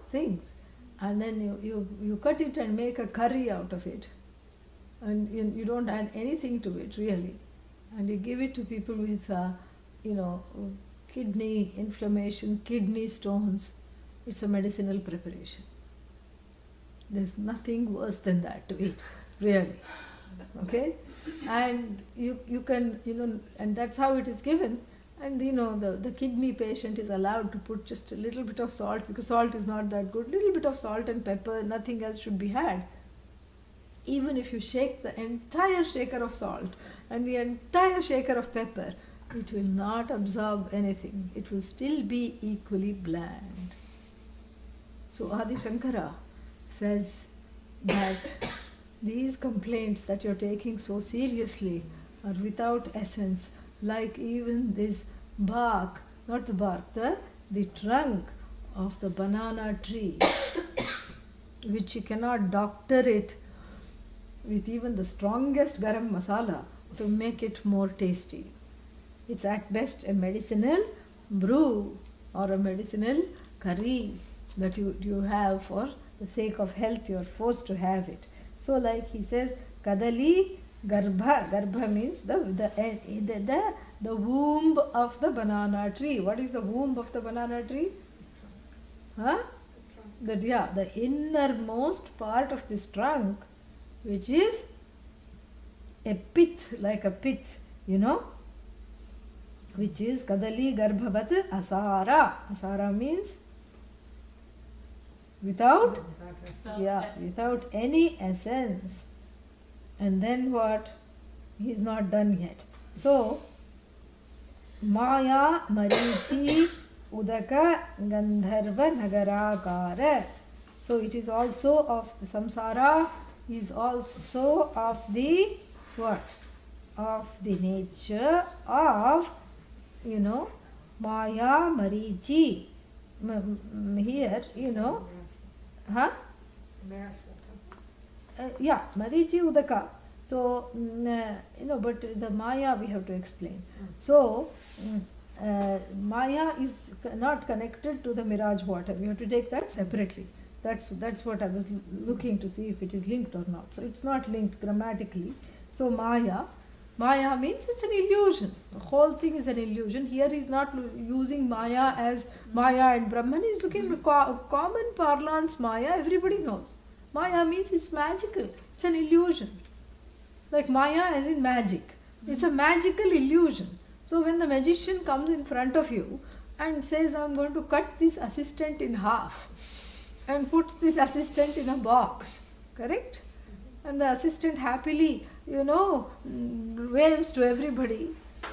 A: things. And then you cut it and make a curry out of it. And you don't add anything to it, really. And you give it to people with, kidney inflammation, kidney stones. It's a medicinal preparation. There's nothing worse than that to eat, really. Okay? And you can, and that's how it is given. And the kidney patient is allowed to put just a little bit of salt, because salt is not that good. Little bit of salt and pepper, nothing else should be had. Even if you shake the entire shaker of salt and the entire shaker of pepper, it will not absorb anything. It will still be equally bland. So Adi Shankara says that these complaints that you're taking so seriously are without essence, like even this bark, not the bark, the trunk of the banana tree, which you cannot doctor it with even the strongest garam masala to make it more tasty. It's at best a medicinal brew or a medicinal curry that you have for the sake of health. You are forced to have it. So, like he says, kadali garbha. Garbha means the womb of the banana tree. What is the womb of the banana tree? The innermost part of this trunk, which is a pith, like a pith, which is kadali garbhavat asara. Asara means without any essence. And then what? He's not done yet. So, Maya Marichi Udaka Gandharva Nagarakara. So it is also of the samsara, is also of the what? Of the nature of, Maya Marichi. Here, Marichi Udaka. So, but the Maya we have to explain. So, Maya is not connected to the mirage water. We have to take that separately. That's what I was looking to see if it is linked or not. So, it's not linked grammatically. So, Maya means it's an illusion. The whole thing is an illusion. Here he is not using Maya as Maya and Brahman. He is looking at the common parlance Maya. Everybody knows. Maya means it's magical. It's an illusion. Like Maya as in magic. It's a magical illusion. So when the magician comes in front of you and says, I'm going to cut this assistant in half, and puts this assistant in a box, correct? And the assistant happily, waves to everybody.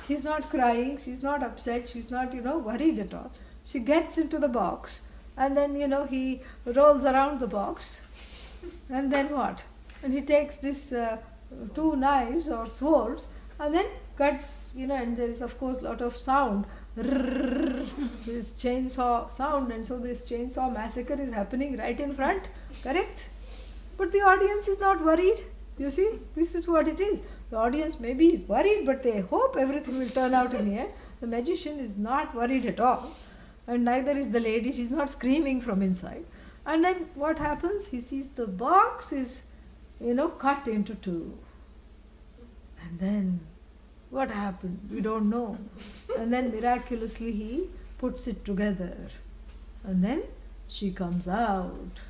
A: She's not crying, she's not upset, she's not, worried at all. She gets into the box, and then, he rolls around the box. And then what? And he takes this two knives or swords and then cuts, and there is of course a lot of sound. This chainsaw sound, and so this chainsaw massacre is happening right in front, correct? But the audience is not worried. You see, this is what it is. The audience may be worried, but they hope everything will turn out in the end. The magician is not worried at all. and neither is the lady, she's not screaming from inside. And then what happens? He sees the box is, cut into two. And then what happened? We don't know. And then miraculously he puts it together. And then she comes out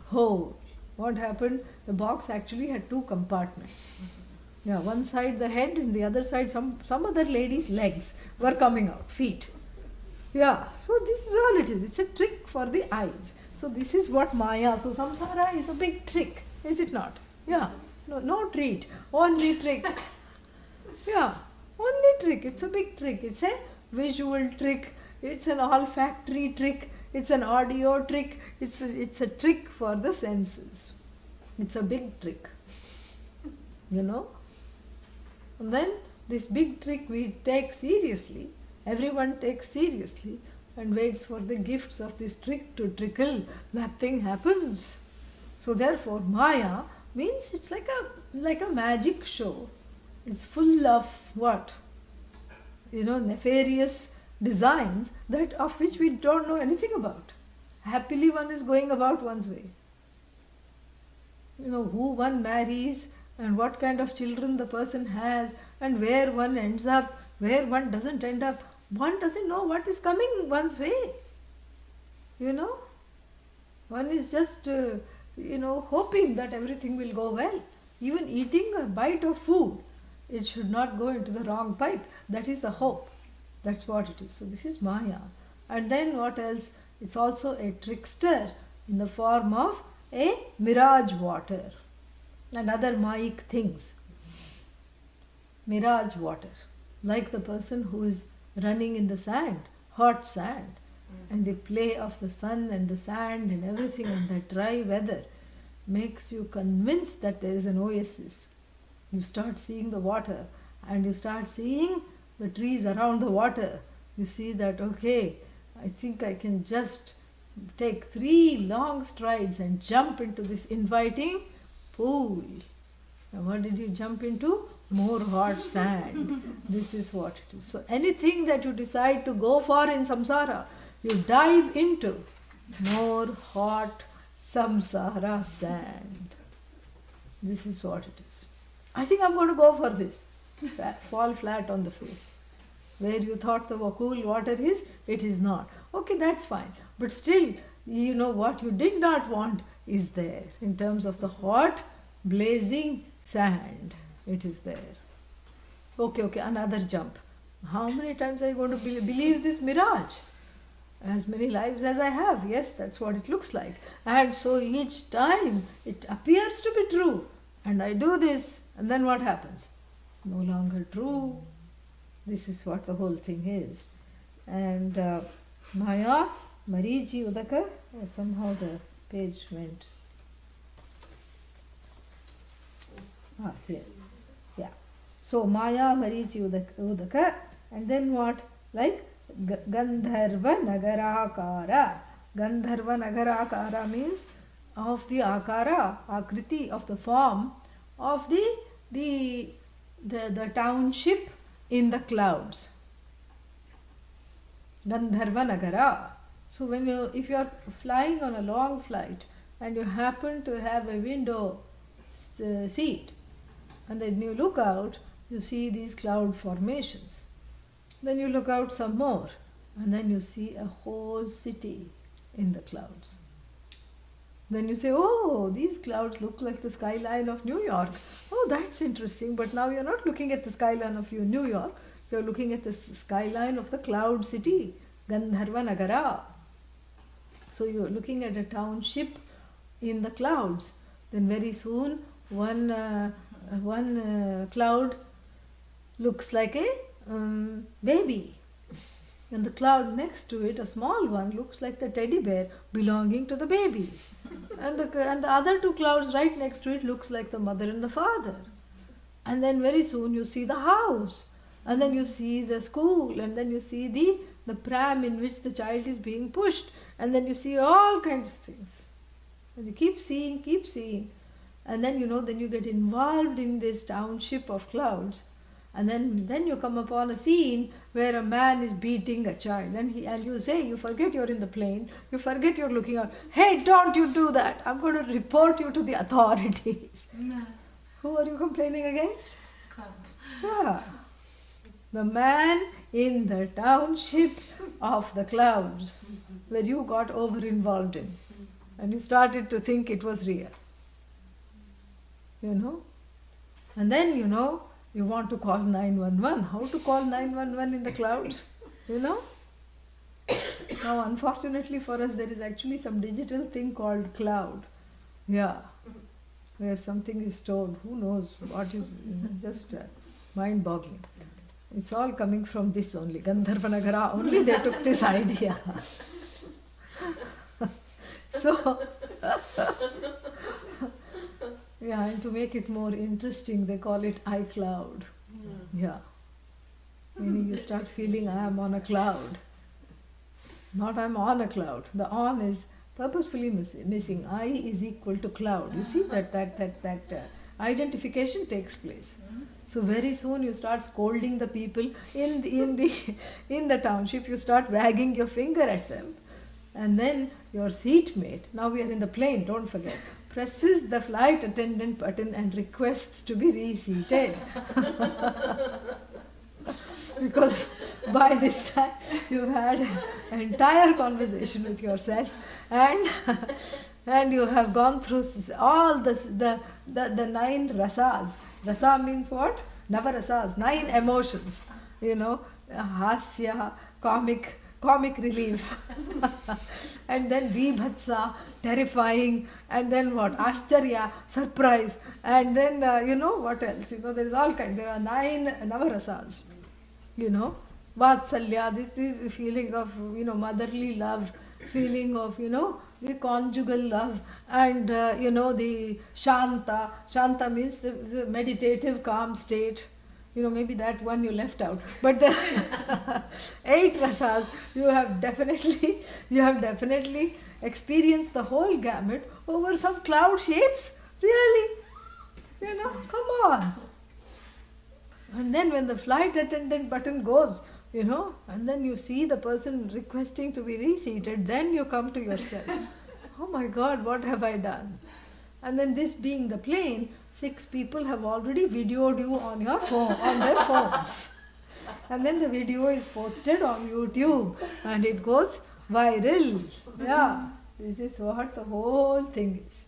A: whole. What happened? The box actually had two compartments. Yeah, one side the head and the other side some other lady's legs were coming out, feet. Yeah, so this is all it is. It's a trick for the eyes. So this is what Maya. So samsara is a big trick, is it not? Yeah, no treat, only trick. Yeah, only trick. It's a big trick. It's a visual trick. It's an olfactory trick. It's an audio trick. It's a trick for the senses. It's a big trick. And then this big trick we take seriously. Everyone takes seriously and waits for the gifts of this trick to trickle. Nothing happens. So therefore Maya means it's like a magic show. It's full of what? Nefarious designs that of which we don't know anything about. Happily one is going about one's way. Who one marries and what kind of children the person has and where one ends up, where one doesn't end up. One doesn't know what is coming one's way. One is just, hoping that everything will go well. Even eating a bite of food, it should not go into the wrong pipe. That is the hope. That's what it is. So this is Maya. And then what else? It's also a trickster in the form of a mirage water and other Mayic things. Mirage water. Like the person who is running in the sand, hot sand, and the play of the sun and the sand and everything and that dry weather makes you convinced that there is an oasis. You start seeing the water and you start seeing the trees around the water. You see that, okay, I think I can just take 3 long strides and jump into this inviting pool. Now what did you jump into? More hot sand. This is what it is. So anything that you decide to go for in samsara, you dive into more hot samsara sand. This is what it is. I think I'm going to go for this. Fall flat on the face. Where you thought the cool water is, it is not. Okay, that's fine. But still, what you did not want is there. In terms of the hot, blazing sand, it is there. Okay, another jump. How many times are you going to believe this mirage? As many lives as I have. Yes, that's what it looks like. And so each time it appears to be true. And I do this, and then what happens? It's no longer true. This is what the whole thing is. And Maya, Mariji, Udaka, somehow the page went. Here. Yeah. So Maya, Marichi, Udaka, and then what? Like Gandharva Nagarakara. Gandharva Nagarakara means of the akara, akriti, of the form of the township in the clouds. Gandharva Nagara. So if you are flying on a long flight and you happen to have a window seat, and then you look out, you see these cloud formations. Then you look out some more, and then you see a whole city in the clouds. Then you say, oh, these clouds look like the skyline of New York. Oh, that's interesting. But now you're not looking at the skyline of New York. You're looking at the skyline of the cloud city, Gandharva Nagara. So you're looking at a township in the clouds. Then very soon, one cloud looks like a baby. And the cloud next to it, a small one, looks like the teddy bear belonging to the baby. And the other 2 clouds right next to it looks like the mother and the father. And then very soon you see the house. And then you see the school. And then you see the pram in which the child is being pushed. And then you see all kinds of things. And you keep seeing. And then then you get involved in this township of clouds. And then you come upon a scene where a man is beating a child, and you say, you forget you're in the plane, you forget you're looking out. Hey, don't you do that! I'm going to report you to the authorities.
C: No.
A: Who are you complaining against?
C: Clouds.
A: Yeah. The man in the township of the clouds, where you got over involved in, and you started to think it was real. And then you want to call 911. How to call 911 in the clouds? Now, unfortunately for us, there is actually some digital thing called cloud. Yeah. Where something is stored. Who knows what is, just mind-boggling. It's all coming from this only. Gandharvanagara, only they took this idea. So, yeah, and to make it more interesting, they call it iCloud. Yeah. Meaning you start feeling I am on a cloud. Not I'm on a cloud. The on is purposefully missing. I is equal to cloud. You see that identification takes place. So very soon you start scolding the people in the township. You start wagging your finger at them, and then your seatmate. Now we are in the plane. Don't forget. Presses the flight attendant button and requests to be reseated. Because by this time you've had an entire conversation with yourself, and you have gone through all the 9 rasas. Rasa means what? Navarasas, 9 emotions. Hasya, comic relief, and then vibhatsa, terrifying, and then what? Ashcharya, surprise, and then what else? There is all kinds. There are 9 navarasas. Vatsalya, this is the feeling of motherly love, feeling of the conjugal love, and the shanta means the meditative calm state. Maybe that one you left out, but the 8 rasas you have definitely experienced the whole gamut over some cloud shapes. Really, come on. And then when the flight attendant button goes, and then you see the person requesting to be reseated, then you come to yourself. Oh my God, what have I done? And then this being the plane, 6 people have already videoed you on your phone, on their phones. And then the video is posted on YouTube and it goes viral. Yeah, this is what the whole thing is.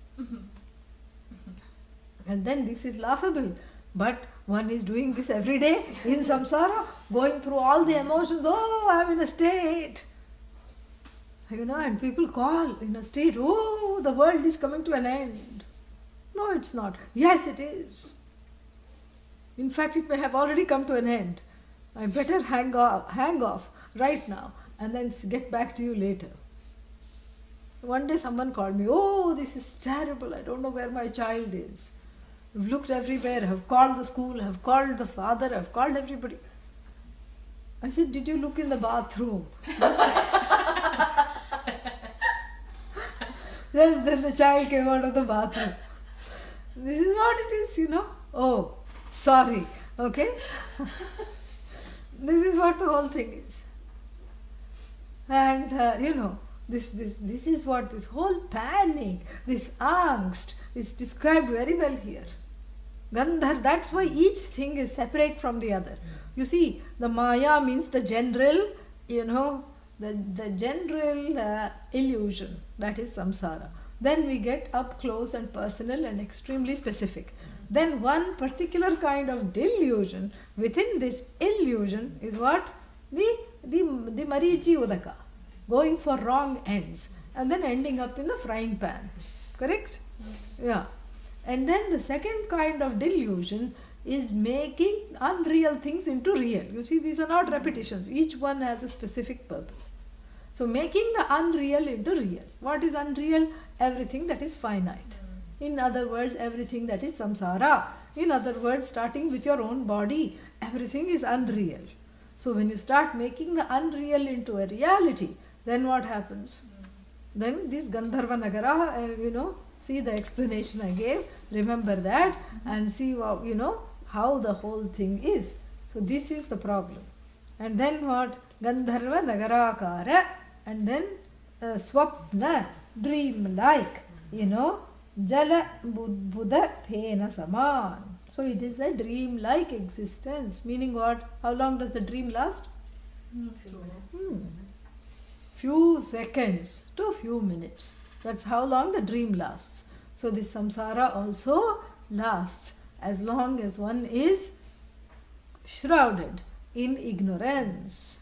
A: And then this is laughable. But one is doing this every day in samsara, going through all the emotions. Oh, I'm in a state. And people call in a state, oh, the world is coming to an end. No, it's not. Yes, it is. In fact, it may have already come to an end. I better hang off right now and then get back to you later. One day someone called me, oh, this is terrible. I don't know where my child is. I've looked everywhere. I've called the school. I've called the father. I've called everybody. I said, did you look in the bathroom? Yes, then the child came out of the bathroom. This is what it is, Oh, sorry. Okay? This is what the whole thing is. And, this is what this whole panic, this angst is described very well here. Gandhar, that's why each thing is separate from the other. You see, the Maya means the general, the general illusion, that is samsara. Then we get up close and personal and extremely specific. Then one particular kind of delusion within this illusion is what? The Marichi Udaka, going for wrong ends and then ending up in the frying pan. Correct? Yeah. And then the second kind of delusion is making unreal things into real. You see, these are not repetitions. Each one has a specific purpose. So making the unreal into real. What is unreal? Everything that is finite. In other words, everything that is samsara. In other words, starting with your own body, everything is unreal. So when you start making the unreal into a reality, then what happens? Then this Gandharva Nagara, see the explanation I gave, remember that and see how the whole thing is. So this is the problem. And then what? Gandharva Nagarakara, and then Swapna, dream-like, Jala Buddha Phena Saman. So it is a dream-like existence. Meaning what? How long does the dream last? Few seconds to few minutes. That's how long the dream lasts. So this samsara also lasts as long as one is shrouded in ignorance.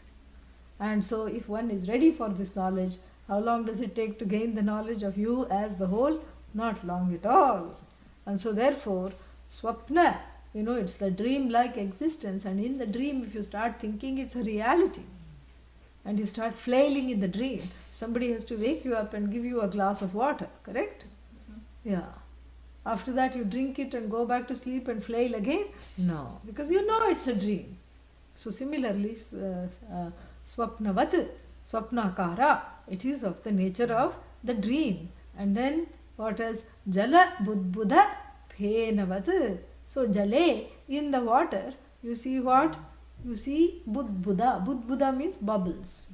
A: And so if one is ready for this knowledge, how long does it take to gain the knowledge of you as the whole? Not long at all. And so therefore, swapna, it's the dream-like existence, and in the dream if you start thinking it's a reality and you start flailing in the dream, somebody has to wake you up and give you a glass of water, correct? Yeah. After that you drink it and go back to sleep and flail again? No, because it's a dream. So similarly, swapnavat, swapnakara, it is of the nature of the dream. And then what else? Jala budbuddha phenavat. So jale, in the water, you see what? You see budbuddha. Budbuddha means bubbles.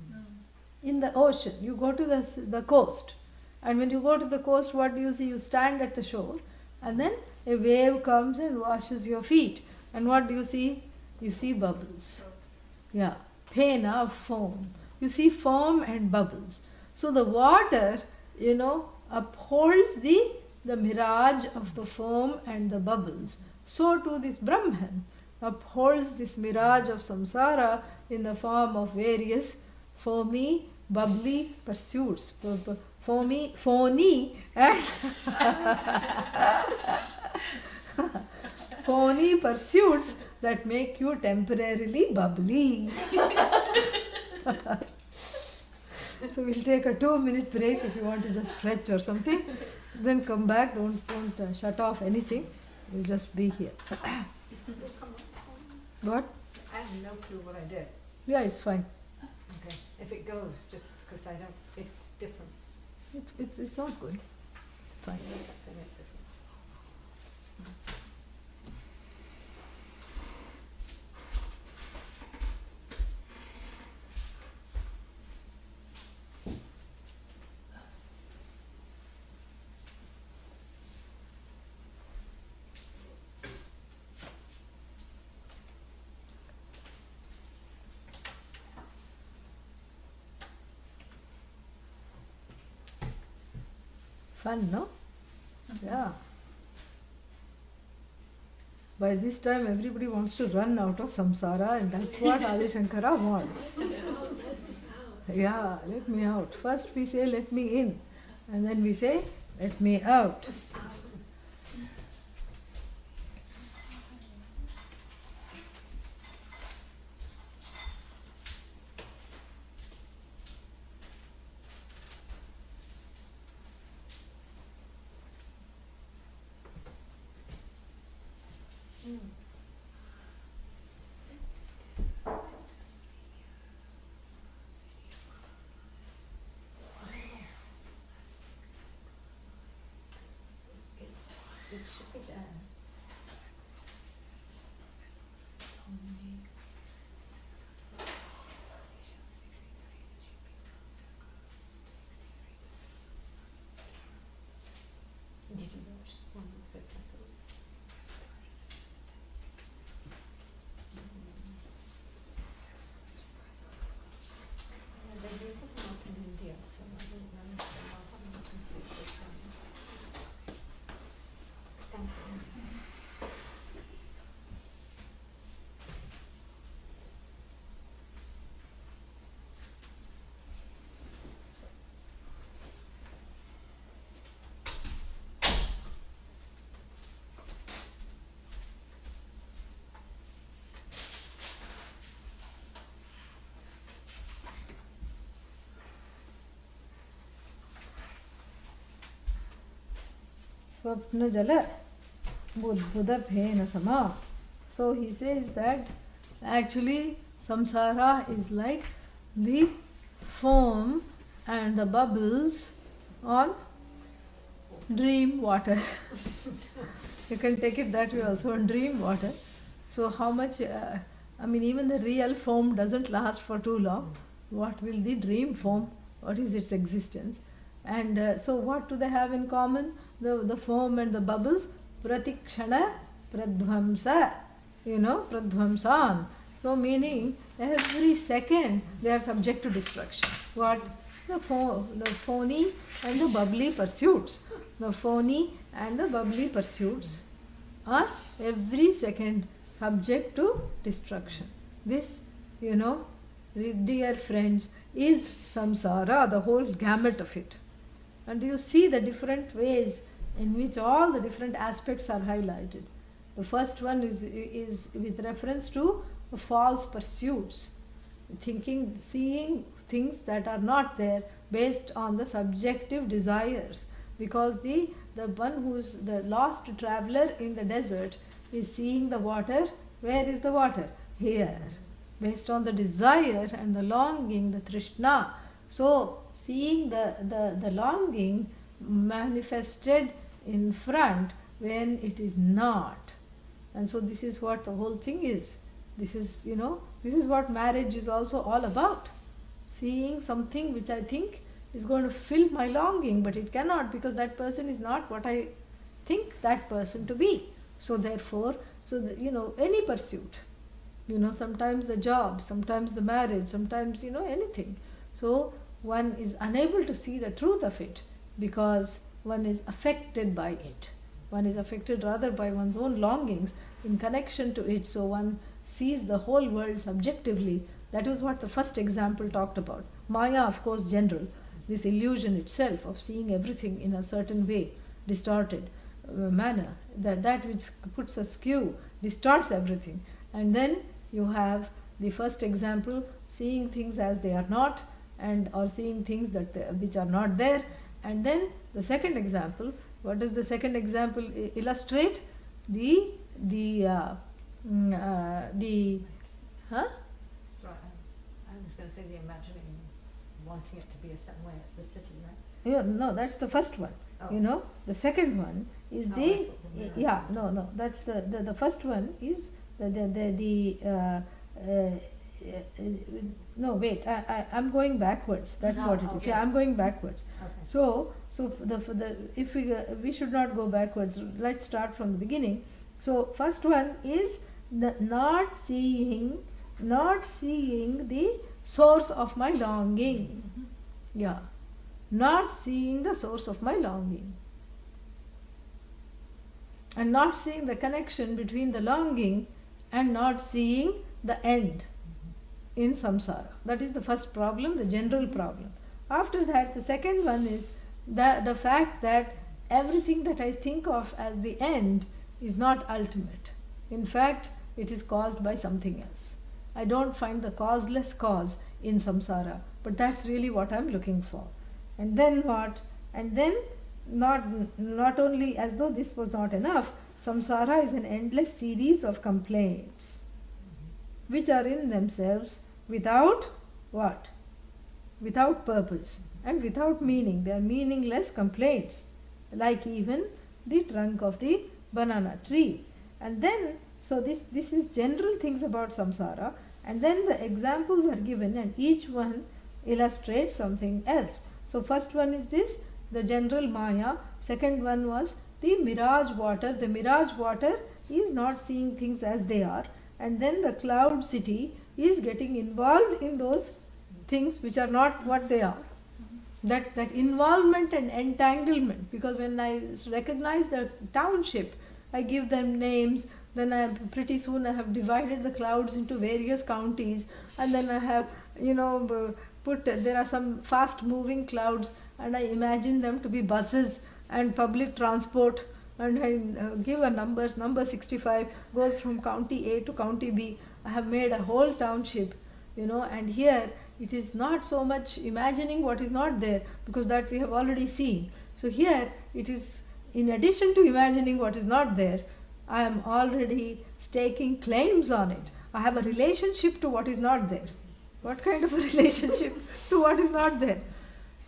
A: In the ocean, you go to the coast. And when you go to the coast, what do you see? You stand at the shore, and then a wave comes and washes your feet. And what do you see? You see bubbles. Yeah, phena, foam. You see foam and bubbles. So the water, upholds the mirage of the foam and the bubbles. So too this Brahman upholds this mirage of samsara in the form of various foamy, bubbly pursuits. Phony and phony pursuits that make you temporarily bubbly. So we'll take a 2-minute break if you want to just stretch or something. Then come back. Don't shut off anything. We'll just be here. What?
B: I have no clue what I did.
A: Yeah, it's fine.
B: Okay. If it goes, just because I don't, it's different.
A: It's not good. Fine.
B: Something is different.
A: Fun, no? Yeah. By this time, everybody wants to run out of samsara, and that's what Adi Shankara wants. Yeah, let me out. First we say, let me in. And then we say, let me out.
B: It should be there. Did you watch one of the they do put them up in India, so I don't know if they'll have them up in 6 times. Thank you.
A: Swapna jala budbuddha phena sama. So he says that actually samsara is like the foam and the bubbles on dream water. You can take it that way also, on dream water. So how much I mean, even the real foam doesn't last for too long. What will the dream foam? What is its existence? And so what do they have in common? The foam and the bubbles? Pratikshana pradvamsa. Pradvamsan. So meaning every second they are subject to destruction. What? The phony and the bubbly pursuits. The phony and the bubbly pursuits are every second subject to destruction. This, dear friends, is samsara, the whole gamut of it. And you see the different ways in which all the different aspects are highlighted. The first one is with reference to false pursuits, seeing things that are not there based on the subjective desires. Because the one who is the lost traveler in the desert is seeing the water. Where is the water? Here. Based on the desire and the longing, the trishna. So, seeing the longing manifested in front when it is not. And so this is what the whole thing is. This is what marriage is also all about. Seeing something which I think is going to fill my longing, but it cannot, because that person is not what I think that person to be. So therefore, any pursuit, sometimes the job, sometimes the marriage, sometimes, anything. So one is unable to see the truth of it because one is affected by it. One is affected rather by one's own longings in connection to it. So one sees the whole world subjectively. That was what the first example talked about. Maya, of course, general. This illusion itself of seeing everything in a certain way, distorted manner, that which puts askew, distorts everything. And then you have the first example, seeing things as they are not, or seeing things which are not there. And then the second example, what does the second example illustrate? The huh?
B: Sorry, I was going to say the imagining, wanting it to be a certain way. It's the city, right?
A: Yeah, no, that's the first one.
B: Oh.
A: The second one is that's the first one is no, wait, I'm going backwards. That's what it is.
B: Okay.
A: Yeah, I'm going backwards.
B: Okay.
A: So if we should not go backwards, let's start from the beginning. So first one is the not seeing the source of my longing.
B: Mm-hmm.
A: Yeah, not seeing the source of my longing, and not seeing the connection between the longing and not seeing the end in samsara. That is the first problem, the general problem. After that, the second one is the fact that everything that I think of as the end is not ultimate. In fact, it is caused by something else. I don't find the causeless cause in samsara, but that's really what I'm looking for. And then what? And then not only, as though this was not enough, samsara is an endless series of complaints which are in themselves without what? Without purpose and without meaning. They are meaningless complaints, like even the trunk of the banana tree. And then, so this is general things about samsara, and then the examples are given and each one illustrates something else. So first one is this, the general maya. Second one was the mirage water. The mirage water is not seeing things as they are, and then the cloud city is getting involved in those things which are not what they are. That involvement and entanglement, because when I recognize the township, I give them names, then pretty soon I have divided the clouds into various counties, and then I have, there are some fast moving clouds, and I imagine them to be buses and public transport, and I give a number 65 goes from county A to county B. I have made a whole township, and here it is not so much imagining what is not there, because that we have already seen. So here it is, in addition to imagining what is not there, I am already staking claims on it. I have a relationship to what is not there. What kind of a relationship to what is not there?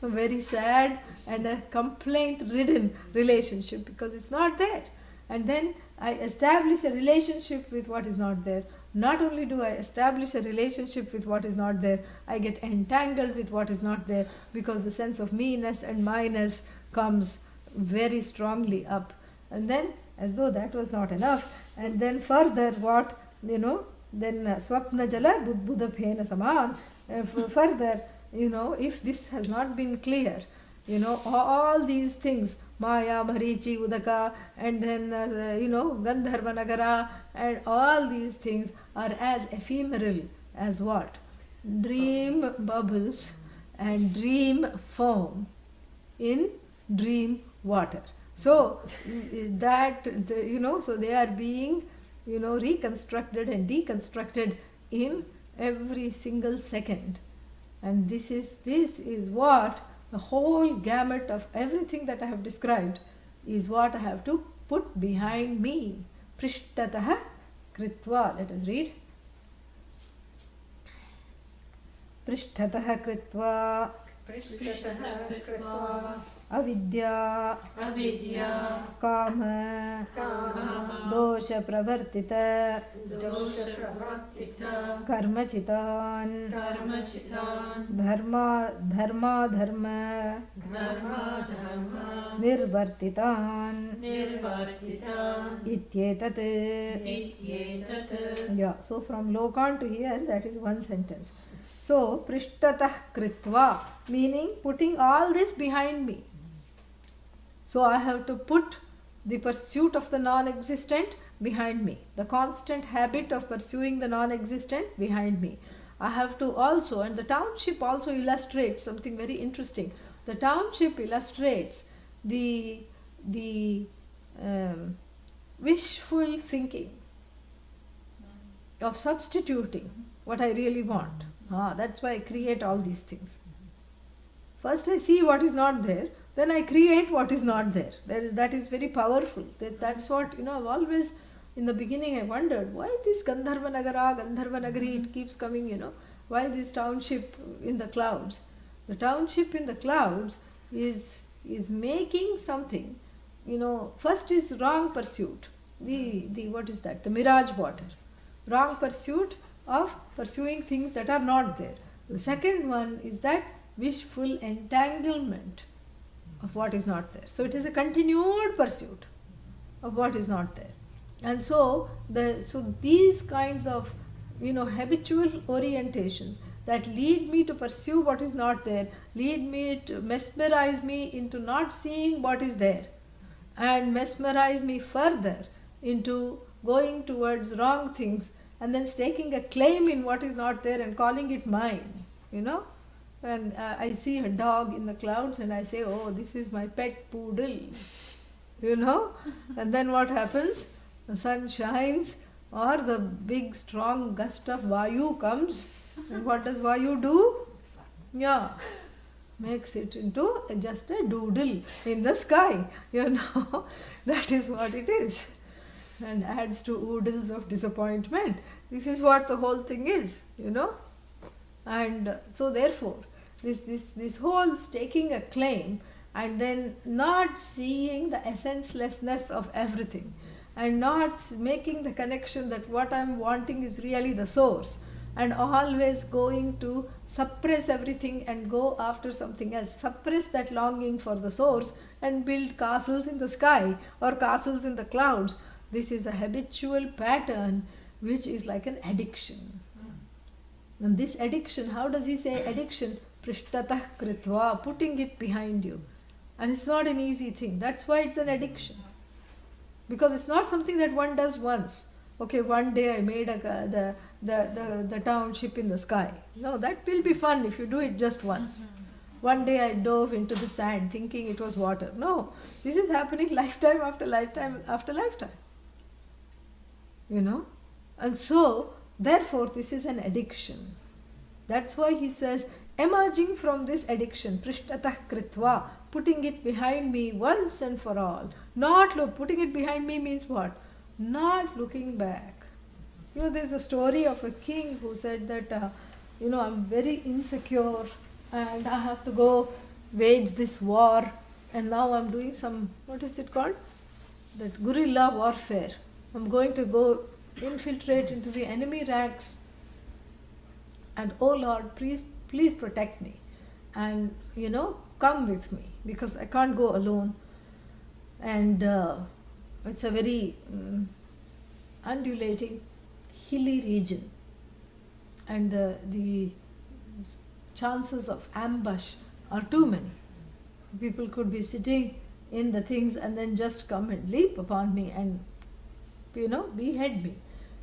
A: A very sad and a complaint-ridden relationship, because it's not there. And then I establish a relationship with what is not there. not only do I establish a relationship with what is not there, I get entangled with what is not there, because the sense of me-ness and mine-ness comes very strongly up. And then, as though that was not enough, and then further what, then swapna jala budbuddha phena saman. Further, if this has not been clear, all these things, Maya, Marichi, Udaka, and then, Gandharva Nagara, and all these things are as ephemeral as what? Dream bubbles and dream foam in dream water. So, so they are being, reconstructed and deconstructed in every single second. And this is what the whole gamut of everything that I have described is what I have to put behind me. Prishtataha kritva. Let us read. Prishtataha kritva. Avidya Kama Dosha Pravartita Karma Chitan Dharma Nirvartitan Ityetat. Yeah, so from Lokan to here, that is one sentence. So, Prishtatah Kritva, meaning putting all this behind me. So, I have to put the pursuit of the non-existent behind me, the constant habit of pursuing the non-existent behind me. I have to also, and the township also illustrates something very interesting. The township illustrates the wishful thinking of substituting what I really want. That's why I create all these things. First I see what is not there, then I create what is not there. That is very powerful. That's what, I've always, in the beginning I wondered, why this Gandharva Nagari, it keeps coming, why this township in the clouds. The township in the clouds is making something, first is wrong pursuit. What is that? The mirage water. Wrong pursuit of pursuing things that are not there. The second one is that wishful entanglement of what is not there. So it is a continued pursuit of what is not there. And so these kinds of habitual orientations that lead me to pursue what is not there, lead me to mesmerize me into not seeing what is there, and mesmerize me further into going towards wrong things, and then staking a claim in what is not there and calling it mine, And I see a dog in the clouds and I say, oh, this is my pet poodle, And then what happens? The sun shines, or the big strong gust of Vayu comes. And what does Vayu do? Yeah, makes it into just a doodle in the sky, That is what it is. And adds to oodles of disappointment. This is what the whole thing is, And so therefore, this whole staking a claim and then not seeing the essencelessness of everything and not making the connection that what I'm wanting is really the source, and always going to suppress everything and go after something else, suppress that longing for the source and build castles in the sky or castles in the clouds. This is a habitual pattern which is like an addiction. And this addiction, how does he say addiction? Prishtatah kritva, putting it behind you. And it's not an easy thing. That's why it's an addiction. Because it's not something that one does once. Okay, one day I made the township in the sky. No, that will be fun if you do it just once. One day I dove into the sand thinking it was water. No, this is happening lifetime after lifetime after lifetime. And so, therefore, this is an addiction. That's why he says, emerging from this addiction, Prishtatah kritva, putting it behind me once and for all. Putting it behind me means what? Not looking back. There's a story of a king who said that, I'm very insecure and I have to go wage this war, and now I'm doing some, what is it called? That guerrilla warfare. I'm going to go infiltrate into the enemy ranks. And oh Lord, please protect me. And, come with me, because I can't go alone. And it's a very undulating, hilly region. And the chances of ambush are too many. People could be sitting in the things and then just come and leap upon me and, behead me.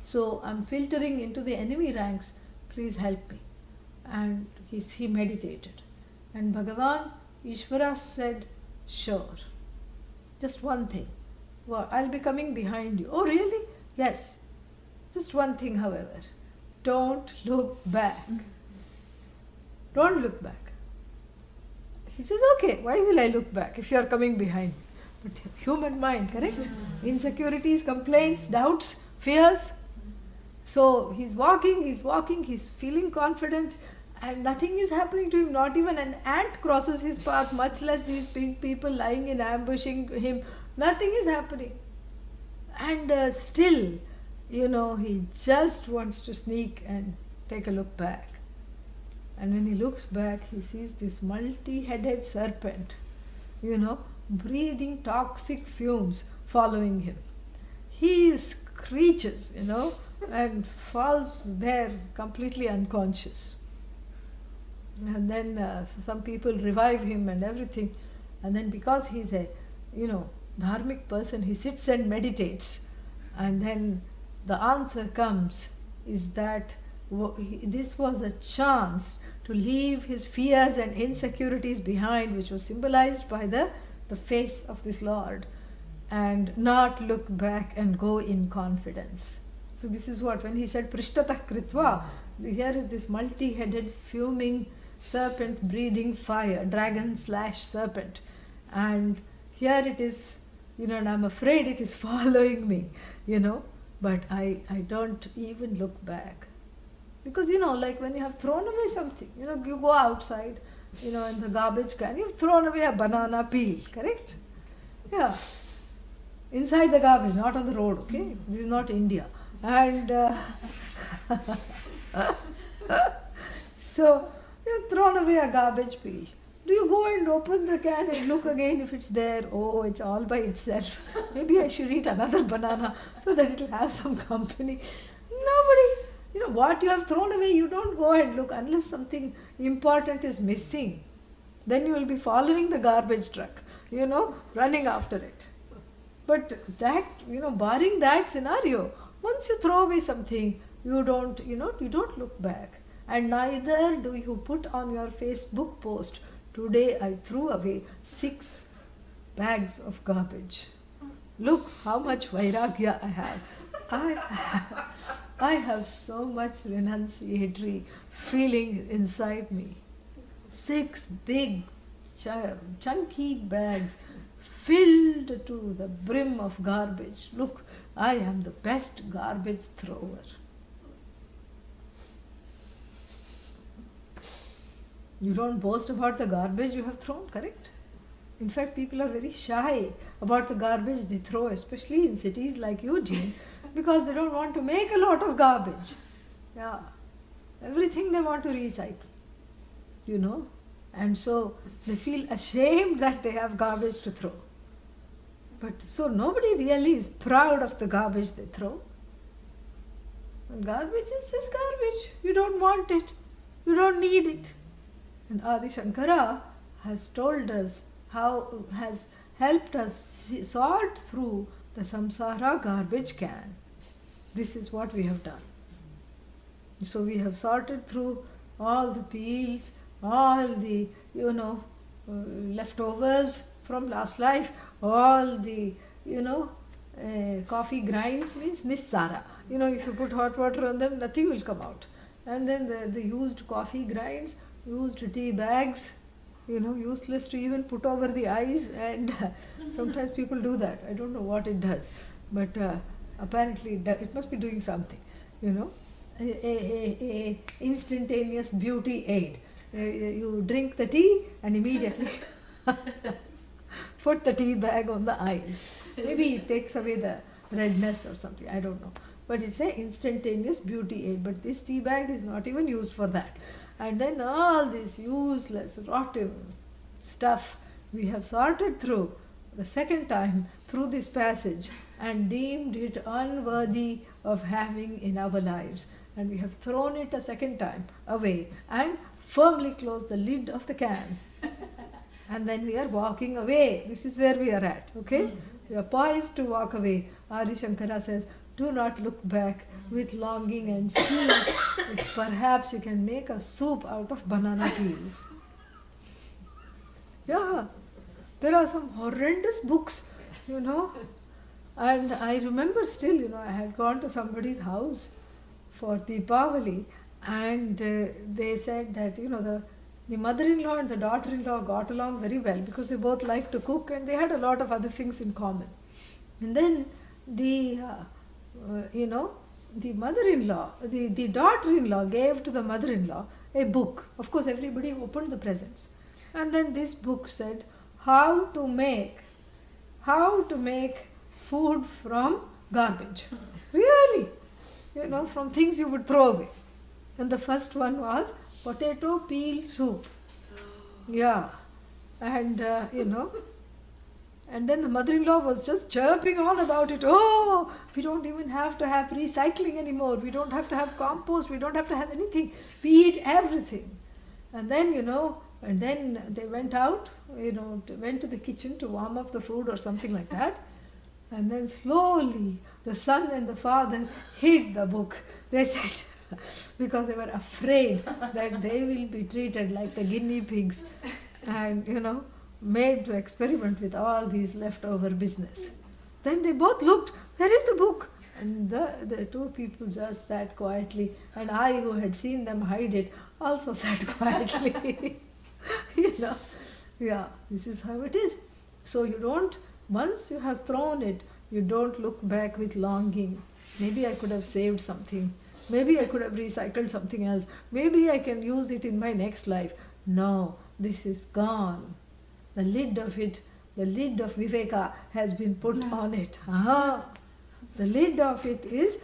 A: So I'm filtering into the enemy ranks. Please help me. And he meditated. And Bhagavan, Ishvara said, sure. Just one thing. Well, I'll be coming behind you. Oh, really? Yes. Just one thing, however. Don't look back. Don't look back. He says, okay, why will I look back if you are coming behind me? But human mind, correct? Insecurities, complaints, doubts, fears. So he's walking, he's feeling confident, and nothing is happening to him. Not even an ant crosses his path, much less these big people lying in ambushing him. Nothing is happening. And still, he just wants to sneak and take a look back. And when he looks back, he sees this multi-headed serpent, breathing toxic fumes following him. He screeches, and falls there completely unconscious. And then some people revive him and everything. And then because he's a, dharmic person, he sits and meditates. And then the answer comes, is that this was a chance to leave his fears and insecurities behind, which was symbolized by the face of this Lord, and not look back and go in confidence. So this is what, when he said Prishtatah Kritva, here is this multi-headed fuming serpent breathing fire, dragon/serpent. And here it is, and I'm afraid it is following me, but I don't even look back. Because, like when you have thrown away something, you go outside, in the garbage can, you've thrown away a banana peel, correct? Yeah. Inside the garbage, not on the road, okay? This is not India. And so, you've thrown away a garbage peel. Do you go and open the can and look again if it's there? Oh, it's all by itself. Maybe I should eat another banana so that it'll have some company. Nobody. What you have thrown away, you don't go and look unless something important is missing. Then you will be following the garbage truck, running after it. But that, barring that scenario, once you throw away something, you don't look back. And neither do you put on your Facebook post, today I threw away 6 bags of garbage. Look how much vairagya I have. I have so much renunciatory feeling inside me. 6 big, chunky bags filled to the brim of garbage. Look, I am the best garbage thrower. You don't boast about the garbage you have thrown, correct? In fact, people are very shy about the garbage they throw, especially in cities like Eugene, because they don't want to make a lot of garbage. Yeah. Everything they want to recycle, And so they feel ashamed that they have garbage to throw. But so nobody really is proud of the garbage they throw. And garbage is just garbage. You don't want it. You don't need it. And Adi Shankara has told us has helped us sort through the samsara garbage can. This is what we have done. So we have sorted through all the peels, all the, leftovers from last life, all the, coffee grinds means nissara. If you put hot water on them, nothing will come out. And then the used coffee grinds, used tea bags, useless to even put over the eyes, and sometimes people do that. I don't know what it does, but apparently it must be doing something, a instantaneous beauty aid. You drink the tea and immediately put the tea bag on the eyes. Maybe it takes away the redness or something, I don't know. but it's a instantaneous beauty aid. But this tea bag is not even used for that. And then all this useless, rotten stuff we have sorted through the second time through this passage and deemed it unworthy of having in our lives. And we have thrown it a second time away and firmly closed the lid of the can. And then we are walking away. This is where we are at, okay? We are poised to walk away. Adi Shankara says, do not look back with longing and see if perhaps you can make a soup out of banana peels. Yeah, there are some horrendous books, And I remember still, I had gone to somebody's house for Deepavali, and they said that, the mother-in-law and the daughter-in-law got along very well because they both liked to cook and they had a lot of other things in common. And then the mother-in-law, the daughter-in-law gave to the mother-in-law a book. Of course, everybody opened the presents. And then this book said, how to make food from garbage. Really, from things you would throw away. And the first one was potato peel soup. Yeah. And, and then the mother-in-law was just chirping on about it. Oh, we don't even have to have recycling anymore. We don't have to have compost. We don't have to have anything. We eat everything. And then, and then they went out, went to the kitchen to warm up the food or something like that. And then slowly the son and the father hid the book. They said, because they were afraid that they will be treated like the guinea pigs and, made to experiment with all these leftover business. Then they both looked, where is the book? And the two people just sat quietly, and I, who had seen them hide it, also sat quietly. Yeah, this is how it is. So once you have thrown it, you don't look back with longing. Maybe I could have saved something. Maybe I could have recycled something else. Maybe I can use it in my next life. No, this is gone. The lid of Viveka has been put on it. The lid of it is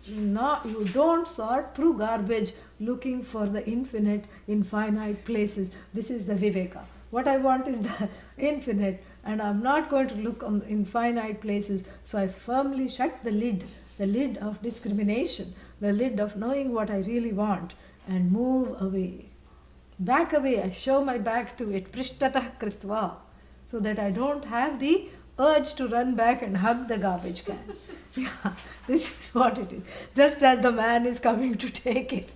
A: not, you don't sort through garbage looking for the infinite in finite places. This is the Viveka. What I want is the infinite, and I'm not going to look on in finite places. So I firmly shut the lid of discrimination, the lid of knowing what I really want, and move away. Back away, I show my back to it, prishtatah kritva, so that I don't have the urge to run back and hug the garbage can. Yeah, this is what it is. Just as the man is coming to take it,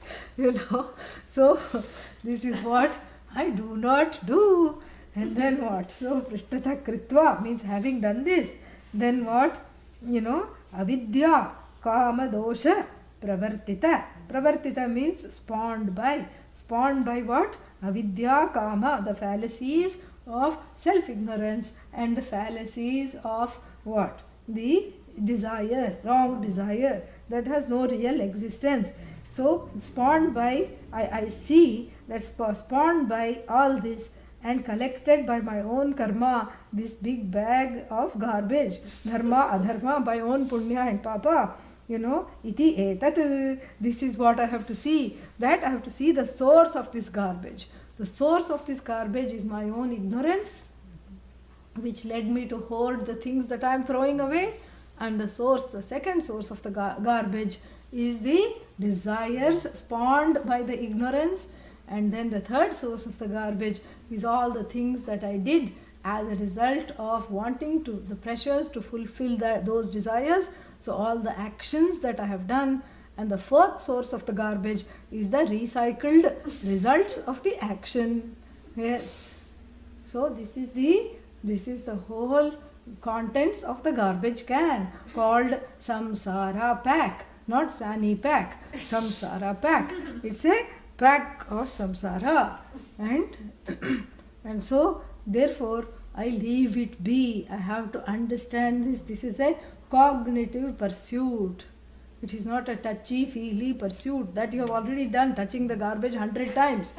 A: So, this is what I do not do. And then what? So, prishtatah kritva means having done this. Then what? Avidya, kama dosha, pravartita. Pravartita means spawned by. Spawned by what? Avidya, kama, the fallacies of self-ignorance and the fallacies of what? The desire, wrong desire that has no real existence. So, spawned by, I see that spawned by all this and collected by my own karma, this big bag of garbage, dharma, adharma, by own punya and papa, iti etat, this is what I have to see. That I have to see the source of this garbage. The source of this garbage is my own ignorance, which led me to hoard the things that I am throwing away. And the second source of the garbage is the desires spawned by the ignorance. And then the third source of the garbage is all the things that I did as a result of wanting the pressures to fulfill those desires. So all the actions that I have done. And the fourth source of the garbage is the recycled results of the action. Yes. So this is the whole contents of the garbage can, called samsara pack, not sani pack, samsara pack. It's a pack of samsara, and so therefore I leave it be. I have to understand this. This is a cognitive pursuit. It is not a touchy-feely pursuit that you have already done, touching the garbage 100 times.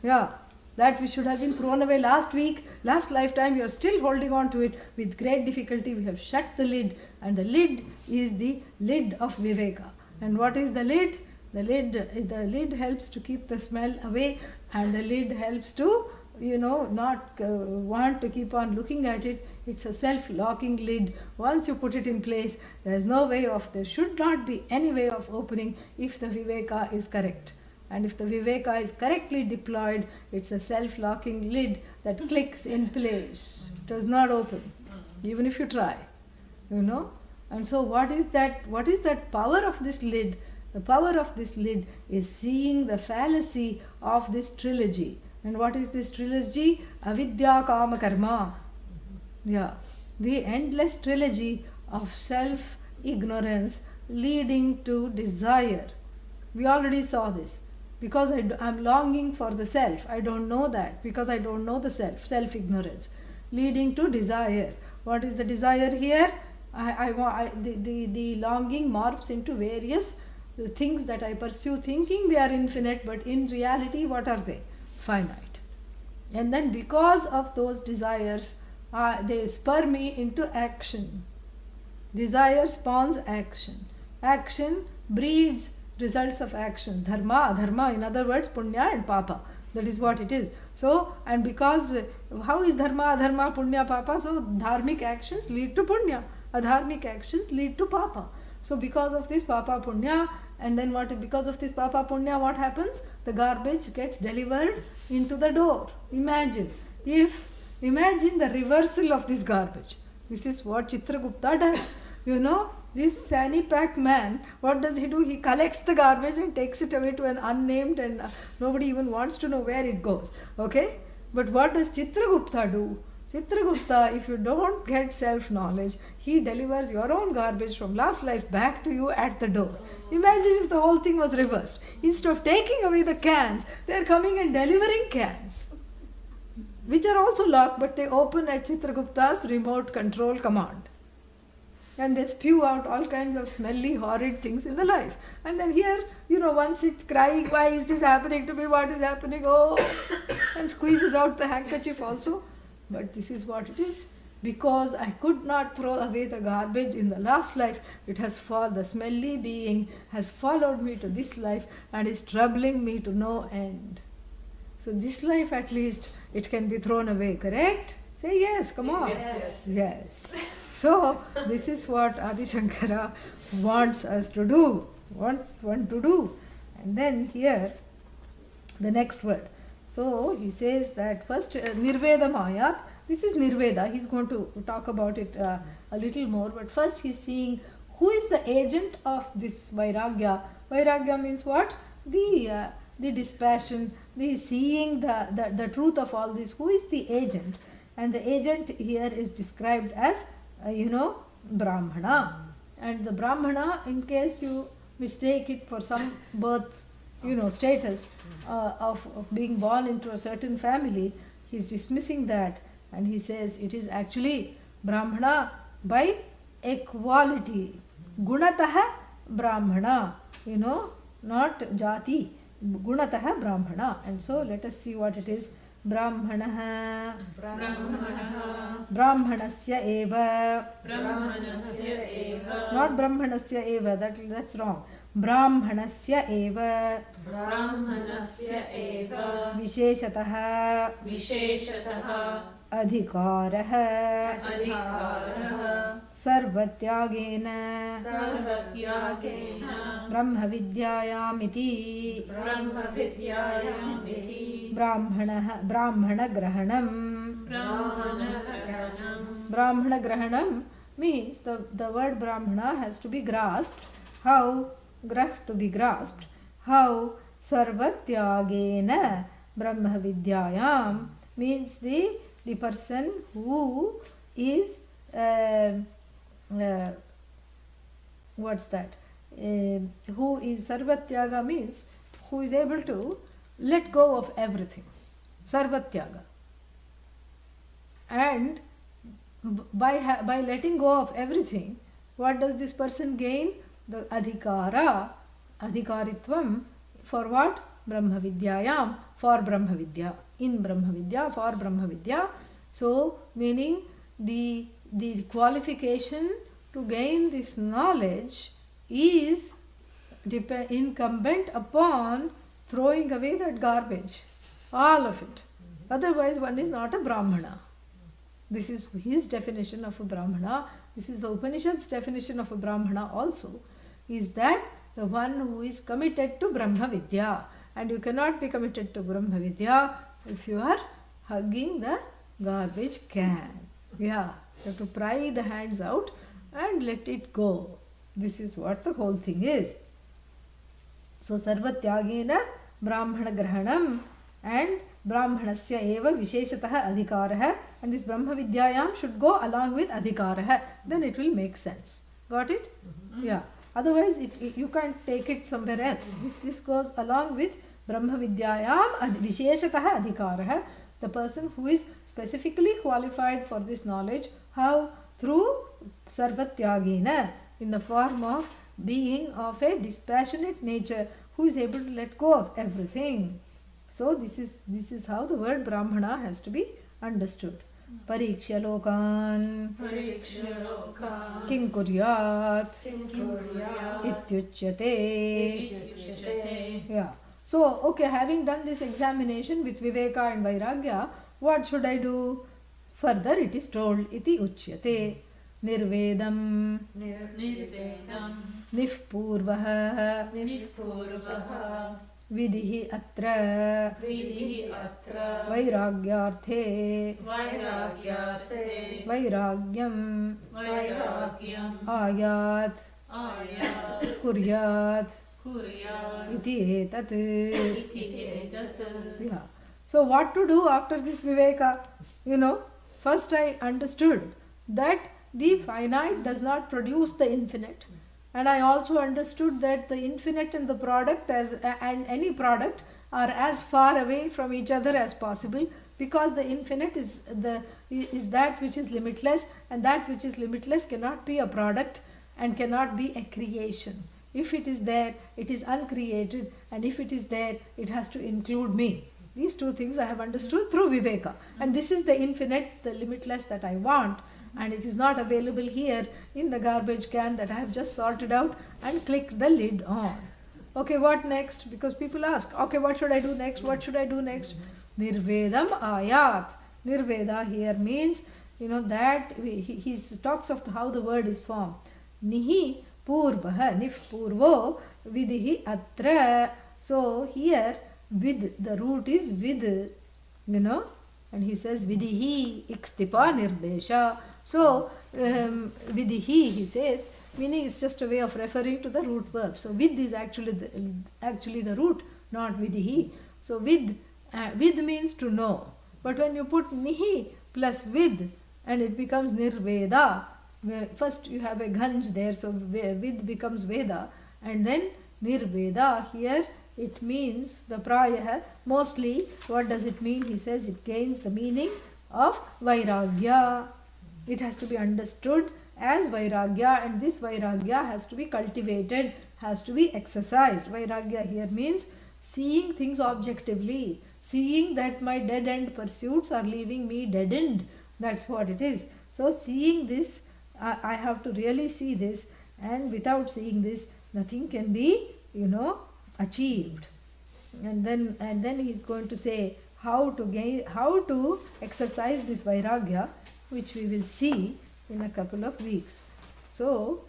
A: Yeah. that which should have been thrown away last week, last lifetime, you are still holding on to it with great difficulty. We have shut the lid, and the lid is the lid of Viveka. And what is the lid? The lid helps to keep the smell away, and the lid helps to, not want to keep on looking at it. It's a self-locking lid. Once you put it in place, there should not be any way of opening if the Viveka is correct. And if the Viveka is correctly deployed, it's a self-locking lid that clicks in place. It does not open, even if you try, And so what is that power of this lid? The power of this lid is seeing the fallacy of this trilogy. And what is this trilogy? Avidya, Kama, Karma. Yeah, the endless trilogy of self-ignorance leading to desire. We already saw this. Because I'm longing for the self. I don't know that. Because I don't know the self. Self-ignorance. Leading to desire. What is the desire here? The longing morphs into various things that I pursue, thinking they are infinite, but in reality, what are they? Finite. And then because of those desires, they spur me into action. Desire spawns action. Action breeds results of actions. Dharma, in other words, punya and papa. That is what it is. So, and because, how is dharma, punya, papa? So, dharmic actions lead to punya. Adharmic actions lead to papa. So, because of this papa, punya, and then because of this papa, punya, what happens? The garbage gets delivered into the door. Imagine the reversal of this garbage. This is what Chitragupta does. This Sani Pack man, what does he do? He collects the garbage and takes it away to an unnamed, and nobody even wants to know where it goes. Okay? But what does Chitragupta do? Chitragupta, if you don't get self-knowledge, he delivers your own garbage from last life back to you at the door. Imagine if the whole thing was reversed. Instead of taking away the cans, they are coming and delivering cans, which are also locked, but they open at Chitragupta's remote control command. And they spew out all kinds of smelly, horrid things in the life. And then here, one sits crying, why is this happening to me? What is happening? Oh, and squeezes out the handkerchief also. But this is what it is. Because I could not throw away the garbage in the last life, the smelly being has followed me to this life and is troubling me to no end. So this life at least, it can be thrown away, correct? Say yes, come on. Yes. So this is what Adi Shankara wants us to do, wants one to do. And then here, the next word. So he says that first, Nirveda Mayat. This is Nirveda. He's going to talk about it a little more. But first he's seeing who is the agent of this Vairagya. Vairagya means what? The dispassion, the seeing the truth of all this. Who is the agent? And the agent here is described as, Brahmana. And the Brahmana, in case you mistake it for some birth, status of being born into a certain family, he's dismissing that. And he says it is actually Brahmana by equality. Gunataha Brahmana, not Jati. Gunataha Brahmana. And so let us see what it is. Brahmanaha Brahmanasya eva. Not Brahmanasya eva, that's wrong. Brahmanasya eva. Visheshataha Adhikaraha Sarvatyagena Brahmavidyayamiti Brahmana Grahanam. Brahmana Grahanam means the word Brahmana has to be grasped. How? Grah, to be grasped. How? Sarvatyagena Brahmavidyayam means the person who is what's that? Who is Sarvatyaga means who is able to let go of everything. Sarvatyaga. And by letting go of everything, what does this person gain? The adhikaritvam. For what? Brahma Vidyayam, for Brahma Vidya. In Brahma Vidya, for Brahma Vidya. So, meaning the qualification to gain this knowledge is incumbent upon throwing away that garbage, all of it. Otherwise, one is not a Brahmana. This is his definition of a Brahmana. This is the Upanishad's definition of a Brahmana also, is that the one who is committed to Brahma Vidya. And you cannot be committed to Brahma Vidya if you are hugging the garbage can. Yeah, you have to pry the hands out and let it go. This is what the whole thing is. So, Sarvatyagena Brahmana Grahanam and Brahmanasya eva Visheshatah Adhikarah, and this Brahma Vidyayam should go along with Adhikarah. Then it will make sense. Got it? Yeah. Otherwise, you can't take it somewhere else. This goes along with Brahma Vidyayam Visheshatah Adhikarah. The person who is specifically qualified for this knowledge, how? Through Sarvatyagena, in the form of being of a dispassionate nature, who is able to let go of everything. So this is how the word Brahmana has to be understood. Pariksha lokan king kuryat ityuchyate. Yeah. So, okay, having done this examination with Viveka and Vairagya, what should I do? Further it is told, iti uchyate. Nirvedam nifpurvah vidhi atra vairagyarthe vairagyam ayat kuryat iti etat. Yeah. So what to do after this Viveka? First I understood that the finite does not produce the infinite, and I also understood that the infinite and the product and any product are as far away from each other as possible, because the infinite is that which is limitless, and that which is limitless cannot be a product and cannot be a creation. If it is there, it is uncreated, and if it is there, it has to include me. These two things I have understood through Viveka, and this is the infinite, the limitless that I want, and it is not available here in the garbage can that I have just sorted out and clicked the lid on. Okay, what next? Because people ask, okay, what should I do next? What should I do next? Nirvedam ayat. Nirveda here means, that he talks of how the word is formed. Nihi purvah, nif purvo, vidhi atra. So here, with, the root is vid, and he says vidhi ikstipa nirdesha. So, vidhi, he says, meaning it's just a way of referring to the root verb. So, vid is actually the root, not vidhi. So, vid means to know. But when you put nihi plus vid, and it becomes nirveda, first you have a ganj there, so vid becomes veda, and then nirveda, here it means the prayah. Mostly, what does it mean? He says it gains the meaning of vairagya. It has to be understood as vairagya, and this vairagya has to be cultivated, has to be exercised. Vairagya here means seeing things objectively, seeing that my dead-end pursuits are leaving me dead-end. That's what it is. So seeing this, I have to really see this, and without seeing this, nothing can be, achieved. And then he is going to say how to exercise this vairagya, which we will see in a couple of weeks. So,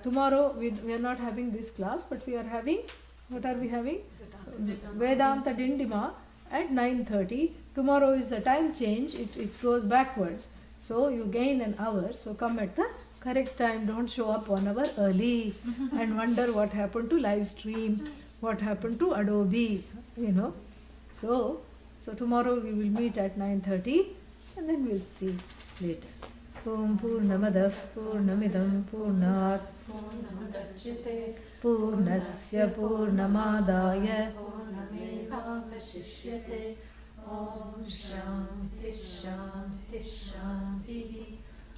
A: tomorrow we are not having this class, but we are having, what are we having? Vedanta Dindima at 9:30. Tomorrow is the time change, it goes backwards. So, you gain an hour, so come at the correct time, don't show up 1 hour early and wonder what happened to live stream, what happened to Adobe, So tomorrow we will meet at 9:30 and then we'll see later. Om Purnamadah Purnamidam Purnat Purnasya Purnamadaya Om Shanti Shanti Shanti.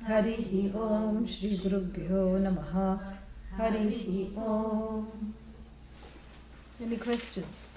A: Harihi Om Shri Gurubhyo Namaha. Harihi Om. Any questions?